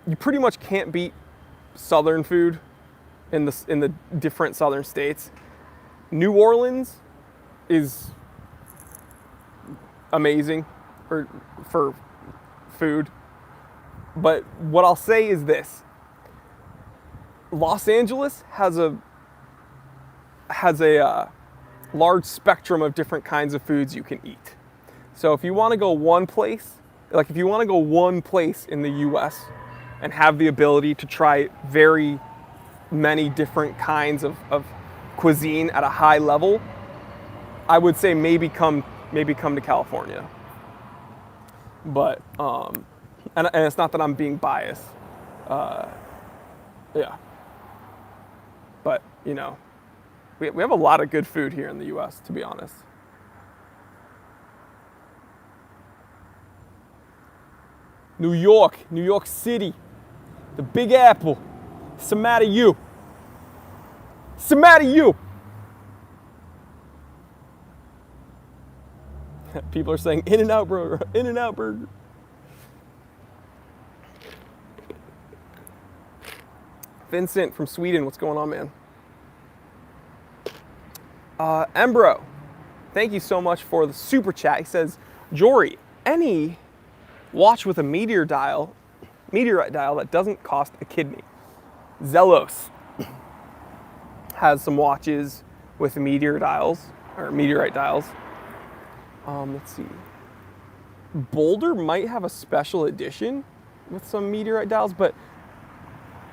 S1: You pretty much can't beat Southern food in the different Southern states. New Orleans is amazing for food. But what I'll say is this. Los Angeles has a large spectrum of different kinds of foods you can eat. So if you want to go one place in the US and have the ability to try very many different kinds of cuisine at a high level, I would say maybe come to California. But and it's not that I'm being biased. Yeah. But, you know, we have a lot of good food here in the U.S., to be honest. New York City, the Big Apple. What's the matter you? What's the matter you? People are saying In-N-Out burger, In-N-Out burger. Vincent from Sweden, what's going on, man? Embro, thank you so much for the super chat. He says, Jory, any watch with a meteorite dial that doesn't cost a kidney? Zelos has some watches with meteorite dials. Let's see. Boulder might have a special edition with some meteorite dials, but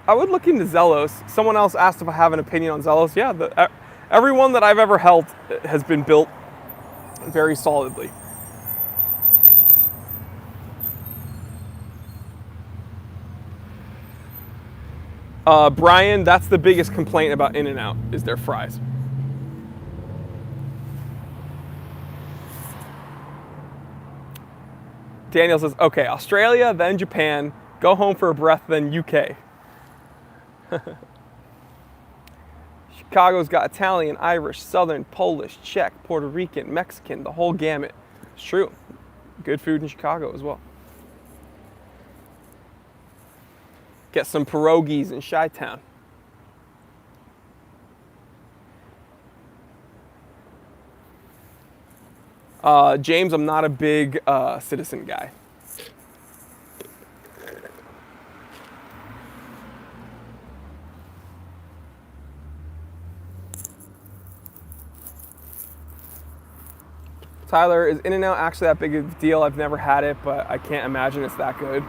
S1: I would look into Zelos. Someone else asked if I have an opinion on Zelos. Yeah, every one that I've ever held has been built very solidly. Brian, that's the biggest complaint about In-N-Out is their fries. Daniel says, okay, Australia, then Japan, go home for a breath, then UK. Chicago's got Italian, Irish, Southern, Polish, Czech, Puerto Rican, Mexican, the whole gamut. It's true. Good food in Chicago as well. Get some pierogies in Chi-Town. James, I'm not a big Citizen guy. Tyler, is In-N-Out actually that big of a deal? I've never had it, but I can't imagine it's that good.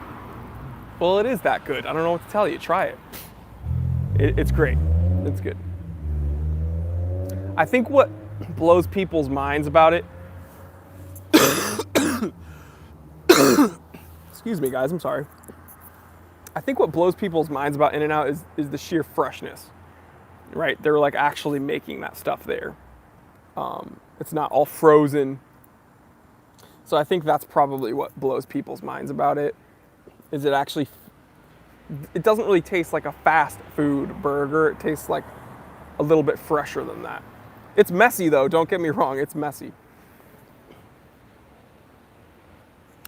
S1: Well, it is that good. I don't know what to tell you. Try it. It's great. It's good. I think what blows people's minds about it... Excuse me, guys. I'm sorry. I think what blows people's minds about In-N-Out is the sheer freshness. Right? They're like actually making that stuff there. It's not all frozen. So I think that's probably what blows people's minds about it. Is it actually, it doesn't really taste like a fast food burger. It tastes like a little bit fresher than that. It's messy though, don't get me wrong, it's messy.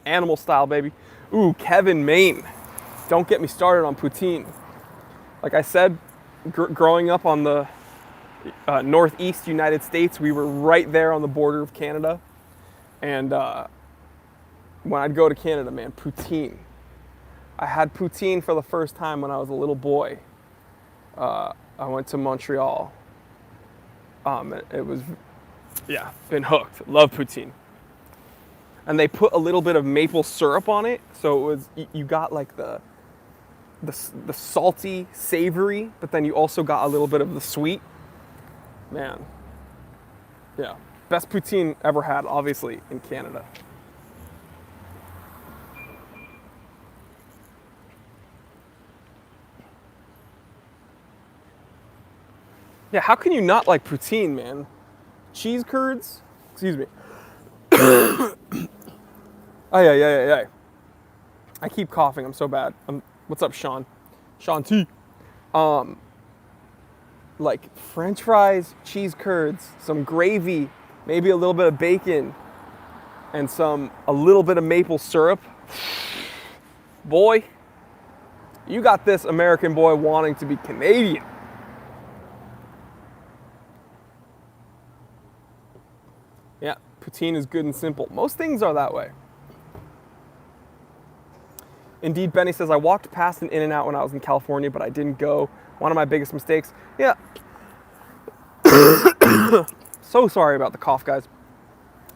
S1: Animal style, baby. Ooh, Kevin, Maine. Don't get me started on poutine. Like I said, growing up on the northeast United States, we were right there on the border of Canada. And when I'd go to Canada, man, poutine. I had poutine for the first time when I was a little boy. I went to Montreal. It was, yeah, been hooked. Love poutine. And they put a little bit of maple syrup on it, so it was, you got like the salty, savory, but then you also got a little bit of the sweet. Man, yeah, best poutine ever had, obviously, in Canada. Yeah, how can you not like poutine, man? Cheese curds? Excuse me. Oh, yeah. I keep coughing, I'm so bad. What's up, Sean? Sean T. Like French fries, cheese curds, some gravy, maybe a little bit of bacon, and a little bit of maple syrup. Boy, you got this American boy wanting to be Canadian. Yeah, poutine is good and simple. Most things are that way. Indeed, Benny says, I walked past an In-N-Out when I was in California, but I didn't go. One of my biggest mistakes. Yeah. So sorry about the cough, guys.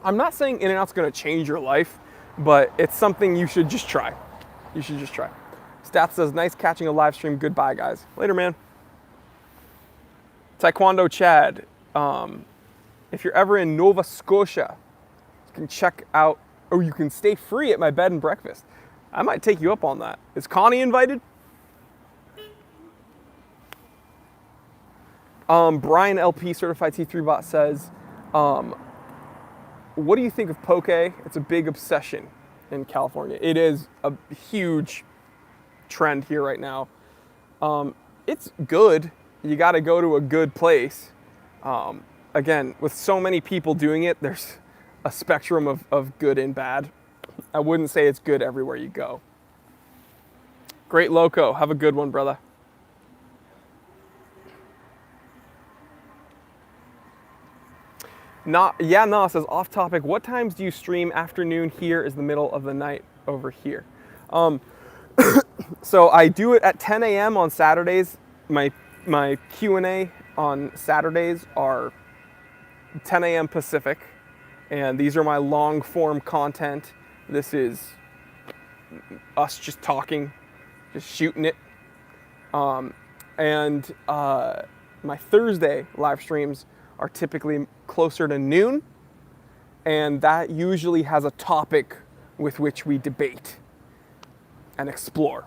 S1: I'm not saying In-N-Out's gonna change your life, but it's something you should just try. You should just try. Stats says, nice catching a live stream. Goodbye, guys. Later, man. Taekwondo Chad. If you're ever in Nova Scotia, you can check out, or you can stay free at my bed and breakfast. I might take you up on that. Is Connie invited? Brian LP, Certified T3 Bot says, what do you think of poke? It's a big obsession in California. It is a huge trend here right now. It's good. You got to go to a good place. Again, with so many people doing it, there's a spectrum of good and bad. I wouldn't say it's good everywhere you go. Great Loco. Have a good one, brother. No, says off topic. What times do you stream? Afternoon here is the middle of the night over here. So I do it at 10 a.m. on Saturdays. My Q&A on Saturdays are 10 a.m. Pacific, and these are my long form content. This is us just talking, just shooting it. And my Thursday live streams are typically closer to noon, and that usually has a topic with which we debate and explore.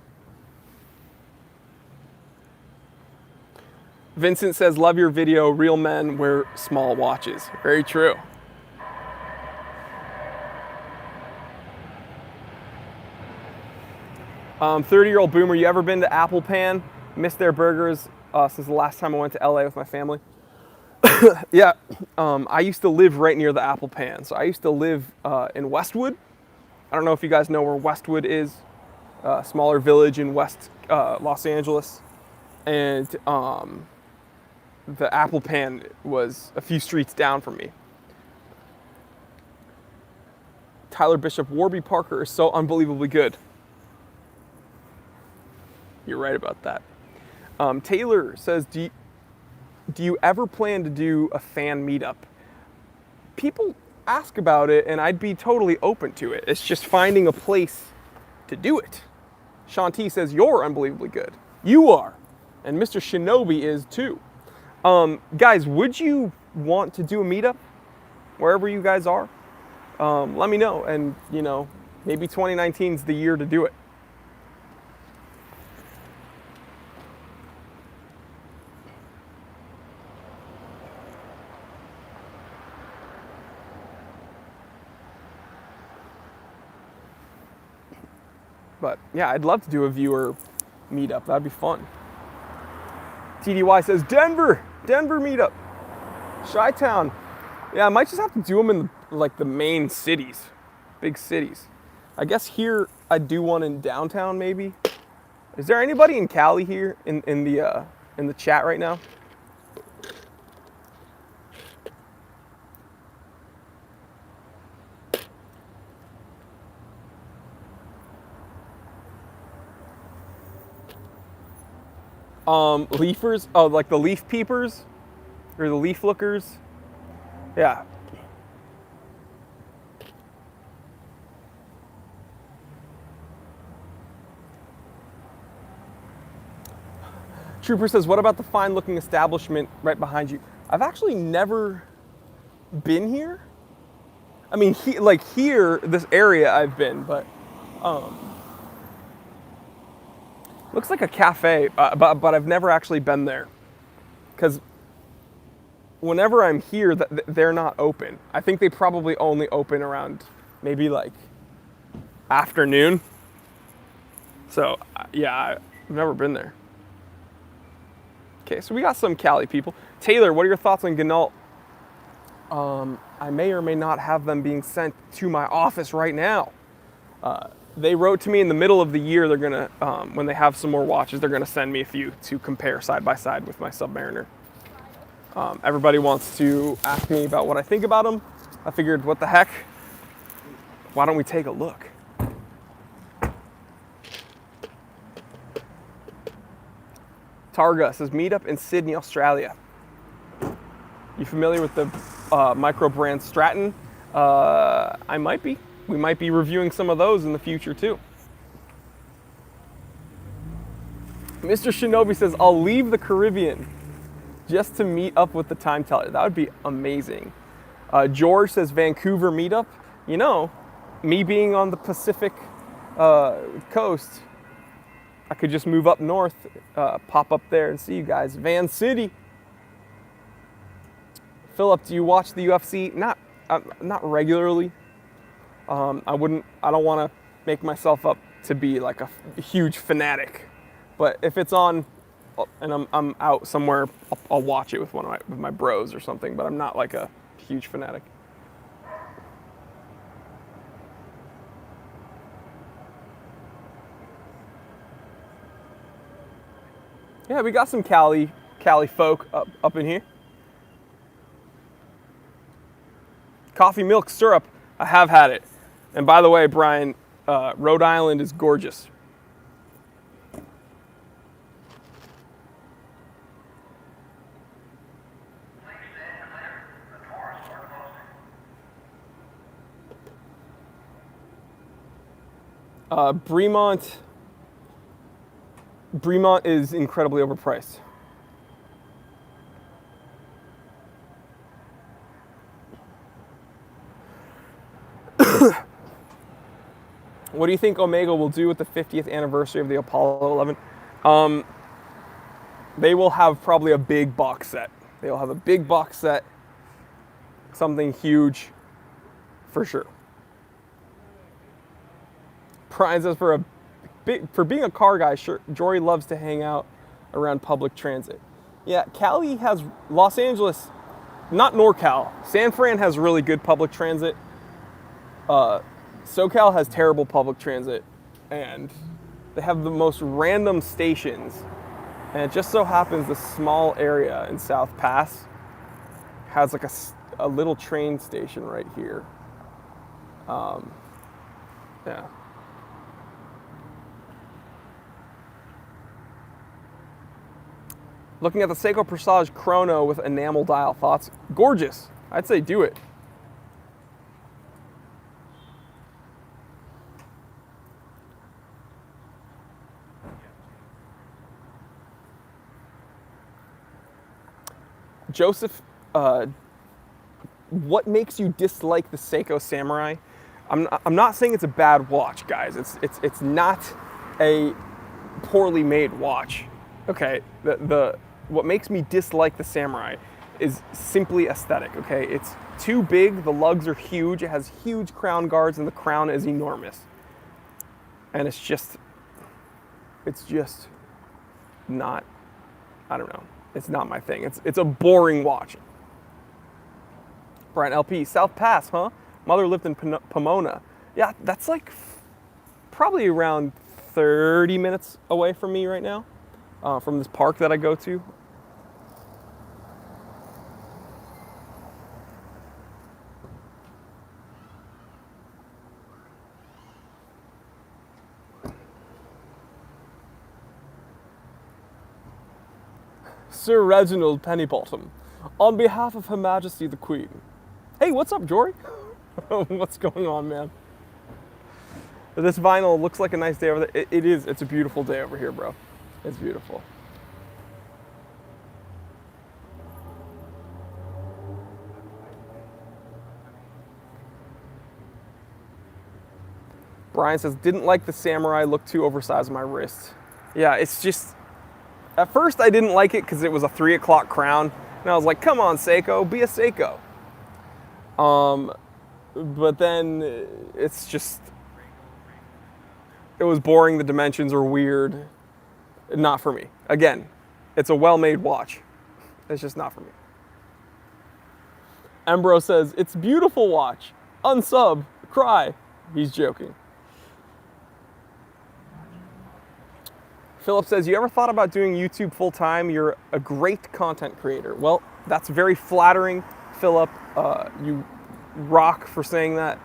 S1: Vincent says, love your video, real men wear small watches. Very true. Um, 30-year old boomer, you ever been to Apple Pan? Missed their burgers since the last time I went to LA with my family. Yeah, I used to live right near the Apple Pan. So I used to live in Westwood. I don't know if you guys know where Westwood is, a smaller village in West Los Angeles. And the Apple Pan was a few streets down from me. Tyler Bishop, Warby Parker is so unbelievably good. You're right about that. Taylor says, do you ever plan to do a fan meetup? People ask about it, and I'd be totally open to it. It's just finding a place to do it. Shanti says, you're unbelievably good. You are. And Mr. Shinobi is too. Guys, would you want to do a meetup wherever you guys are? Let me know. And, you know, maybe 2019 is the year to do it. But yeah, I'd love to do a viewer meetup. That'd be fun. TDY says Denver meetup, Chi-Town. Yeah, I might just have to do them in like the main cities, big cities. I guess here I'd do one in downtown maybe. Is there anybody in Cali here in the chat right now? Leafers, oh, like the leaf peepers or the leaf lookers. Yeah. Trooper says, what about the fine looking establishment right behind you? I've actually never been here. I mean, here, this area I've been, but looks like a cafe, but I've never actually been there. Because whenever I'm here, they're not open. I think they probably only open around maybe like afternoon. So yeah, I've never been there. Okay, so we got some Cali people. Taylor, what are your thoughts on Ganault? I may or may not have them being sent to my office right now. They wrote to me in the middle of the year, they're gonna, when they have some more watches, they're gonna send me a few to compare side by side with my Submariner. Everybody wants to ask me about what I think about them. I figured, what the heck? Why don't we take a look? Targa says, meetup in Sydney, Australia. You familiar with the micro brand Stratton? I might be. We might be reviewing some of those in the future too. Mr. Shinobi says, I'll leave the Caribbean just to meet up with the time teller. That would be amazing. George says, Vancouver meetup. You know, me being on the Pacific coast, I could just move up north, pop up there and see you guys. Van City. Philip, do you watch the UFC? Not regularly. I don't want to make myself up to be like a huge fanatic, but if it's on and I'm out somewhere, I'll watch it with with my bros or something, but I'm not like a huge fanatic. Yeah, we got some Cali folk up in here. Coffee, milk, syrup. I have had it. And by the way, Brian, Rhode Island is gorgeous. Bremont is incredibly overpriced. What do you think Omega will do with the 50th anniversary of the Apollo 11? They will have probably a big box set. They'll have a big box set, something huge, for sure. Brian says, for being a car guy, sure, Jory loves to hang out around public transit. Yeah, Los Angeles not NorCal. San Fran has really good public transit. SoCal has terrible public transit, and they have the most random stations. And it just so happens the small area in South Pass has like a little train station right here. Yeah. Looking at the Seiko Presage Chrono with enamel dial. Thoughts? Gorgeous. I'd say do it. Joseph, what makes you dislike the Seiko Samurai? I'm not saying it's a bad watch, guys. It's not a poorly made watch. Okay, what makes me dislike the Samurai is simply aesthetic, okay? It's too big, the lugs are huge, it has huge crown guards, and the crown is enormous. And it's just not, I don't know, it's not my thing. It's a boring watch. Brian LP, South Pass, huh? Mother lived in Pomona. Yeah, that's like probably around 30 minutes away from me right now, from this park that I go to. Sir Reginald Pennybottom, on behalf of Her Majesty the Queen. Hey, what's up, Jory? What's going on, man? This vinyl looks like a nice day over there. It is. It's a beautiful day over here, bro. It's beautiful. Brian says, didn't like the Samurai, looked too oversized on my wrist. Yeah, it's just, at first I didn't like it because it was a 3 o'clock crown. And I was like, come on, Seiko, be a Seiko. But then it's just, it was boring, the dimensions are weird. Not for me. Again, it's a well-made watch. It's just not for me. Embro says, it's beautiful watch. Unsub, cry. He's joking. Philip says, you ever thought about doing YouTube full-time? You're a great content creator. Well, that's very flattering, Philip. You rock for saying that.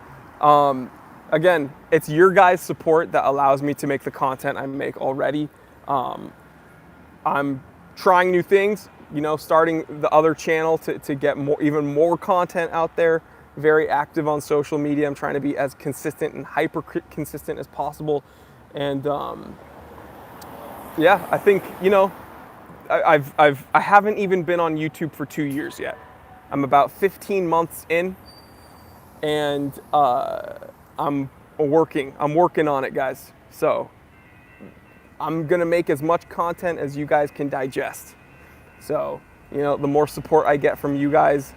S1: Again, it's your guys' support that allows me to make the content I make already. I'm trying new things, you know, starting the other channel to get even more content out there. Very active on social media. I'm trying to be as consistent and hyper consistent as possible. And yeah, I think, you know, I haven't even been on YouTube for 2 years yet. I'm about 15 months in, and I'm working on it, guys. So I'm gonna make as much content as you guys can digest. So, you know, the more support I get from you guys,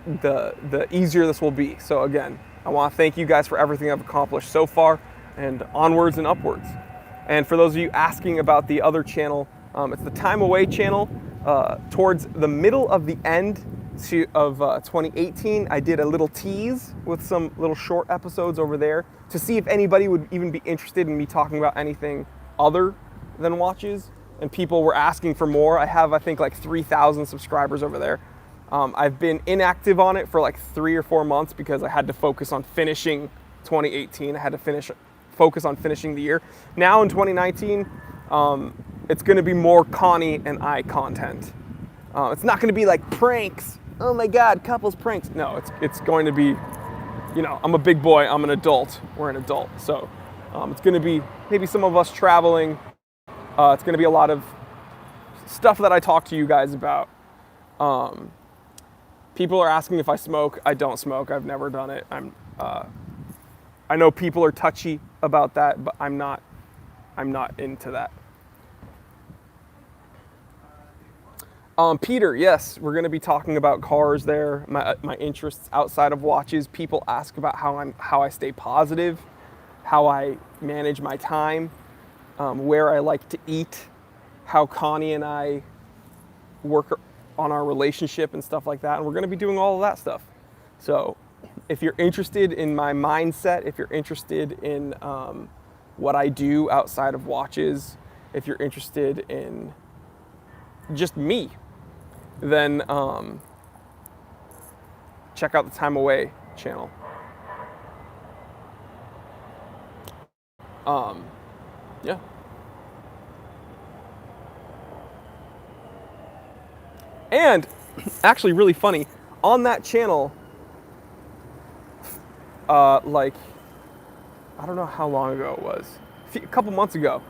S1: the easier this will be. So again, I want to thank you guys for everything I've accomplished so far, and onwards and upwards. And for those of you asking about the other channel, it's the Time Away channel. Towards the middle of the end of 2018, I did a little tease with some little short episodes over there to see if anybody would even be interested in me talking about anything other than watches. And people were asking for more. I have, I think, like 3,000 subscribers over there. I've been inactive on it for like 3 or 4 months because I had to focus on finishing 2018. I had to focus on finishing the year. Now in 2019, it's going to be more Connie and I content. It's not going to be like pranks. Oh my God, couples pranks. No, it's going to be, you know, I'm a big boy. I'm an adult. We're an adult. So it's going to be maybe some of us traveling. It's going to be a lot of stuff that I talk to you guys about. People are asking if I smoke. I don't smoke. I've never done it. I know people are touchy about that, but I'm not into that. Peter, yes, we're going to be talking about cars there. My interests outside of watches. People ask about how I stay positive, how I manage my time, where I like to eat, how Connie and I work on our relationship and stuff like that. And we're going to be doing all of that stuff. So if you're interested in my mindset, if you're interested in what I do outside of watches, if you're interested in just me, then check out the Time Away channel. Yeah. And actually really funny, on that channel, like, I don't know how long ago it was, a couple months ago,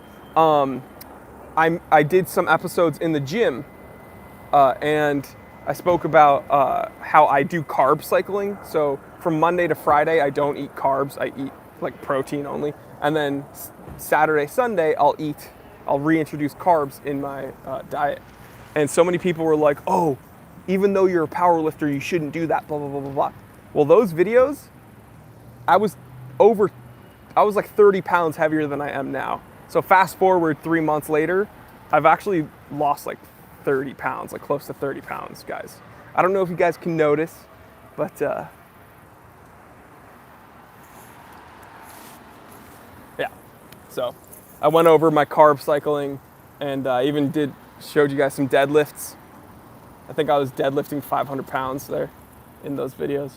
S1: I did some episodes in the gym, and I spoke about how I do carb cycling. So from Monday to Friday, I don't eat carbs, I eat like protein only. And then Saturday, Sunday, I'll reintroduce carbs in my diet. And so many people were like, oh, even though you're a power lifter, you shouldn't do that, blah, blah, blah, blah, blah. Well, those videos, I was like 30 pounds heavier than I am now. So fast forward 3 months later, I've actually lost like 30 pounds, like close to 30 pounds, guys. I don't know if you guys can notice, but yeah. So I went over my carb cycling, and I even showed you guys some deadlifts. I think I was deadlifting 500 pounds there in those videos.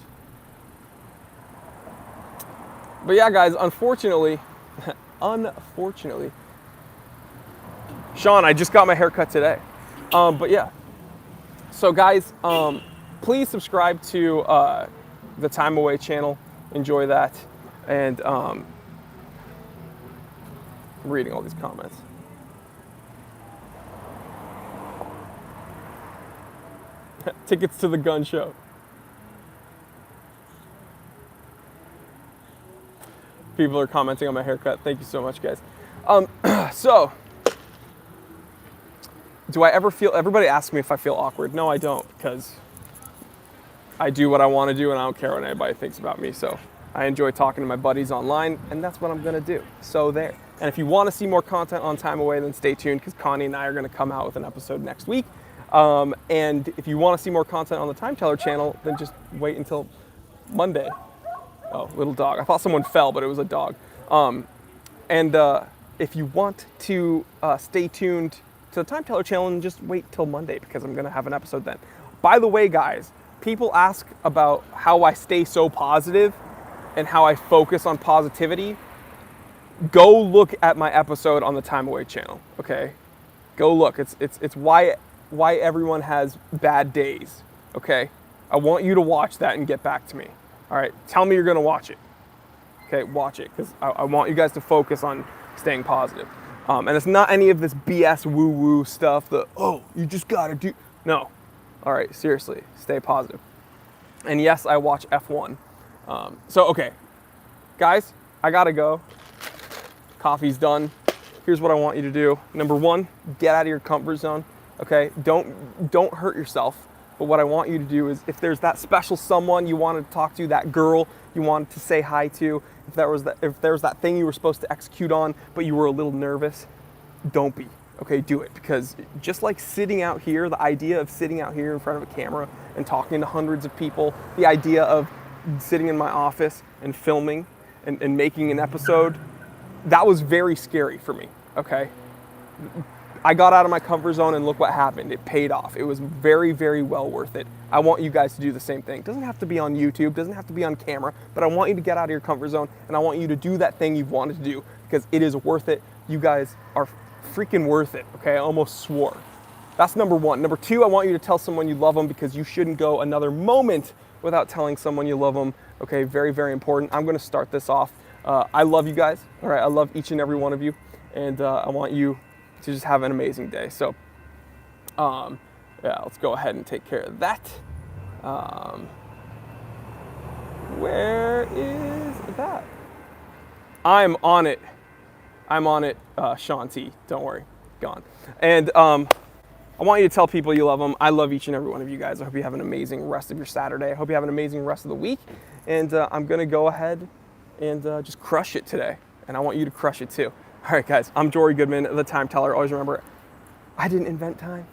S1: But yeah, guys, unfortunately, Sean, I just got my haircut today. But yeah, so guys, please subscribe to the Time Away channel. Enjoy that. And I'm reading all these comments. Tickets to the gun show. People are commenting on my haircut. Thank you so much, guys. So, do I ever feel, everybody asks me if I feel awkward. No, I don't, because I do what I want to do and I don't care what anybody thinks about me. So I enjoy talking to my buddies online, and that's what I'm going to do. So there. And if you want to see more content on Time Away, then stay tuned, because Connie and I are going to come out with an episode next week. And if you want to see more content on the Time Teller channel, then just wait until Monday. Oh, little dog. I thought someone fell, but it was a dog. If you want to stay tuned to the Time Teller channel, and just wait till Monday, because I'm going to have an episode then. By the way, guys, people ask about how I stay so positive and how I focus on positivity. Go look at my episode on the Time Away channel, okay? Go look. It's why everyone has bad days, okay? I want you to watch that and get back to me. All right, tell me you're gonna watch it. Okay, watch it, because I want you guys to focus on staying positive. And it's not any of this BS woo-woo stuff that, oh, you just gotta do, no. All right, seriously, stay positive. And yes, I watch F1. Okay, guys, I gotta go. Coffee's done. Here's what I want you to do. Number one, get out of your comfort zone, okay? Don't hurt yourself. But what I want you to do is, if there's that special someone you wanted to talk to, that girl you wanted to say hi to, if there was that thing you were supposed to execute on, but you were a little nervous, don't be. Okay, do it. Because just like sitting out here, the idea of sitting out here in front of a camera and talking to hundreds of people, the idea of sitting in my office and filming and making an episode, that was very scary for me, okay? I got out of my comfort zone, and look what happened. It paid off. It was very, very well worth it. I want you guys to do the same thing. It doesn't have to be on YouTube, doesn't have to be on camera, but I want you to get out of your comfort zone, and I want you to do that thing you've wanted to do, because it is worth it. You guys are freaking worth it, okay? I almost swore. That's number one. Number two, I want you to tell someone you love them, because you shouldn't go another moment without telling someone you love them, okay? Very, very important. I'm gonna start this off. I love you guys, all right? I love each and every one of you, and I want you to just have an amazing day. So, yeah, let's go ahead and take care of that. Where is that? I'm on it. Sean T. Don't worry, gone. And I want you to tell people you love them. I love each and every one of you guys. I hope you have an amazing rest of your Saturday. I hope you have an amazing rest of the week. And I'm gonna go ahead and just crush it today. And I want you to crush it too. All right, guys, I'm Jory Goodman, the Time Teller. Always remember, I didn't invent time.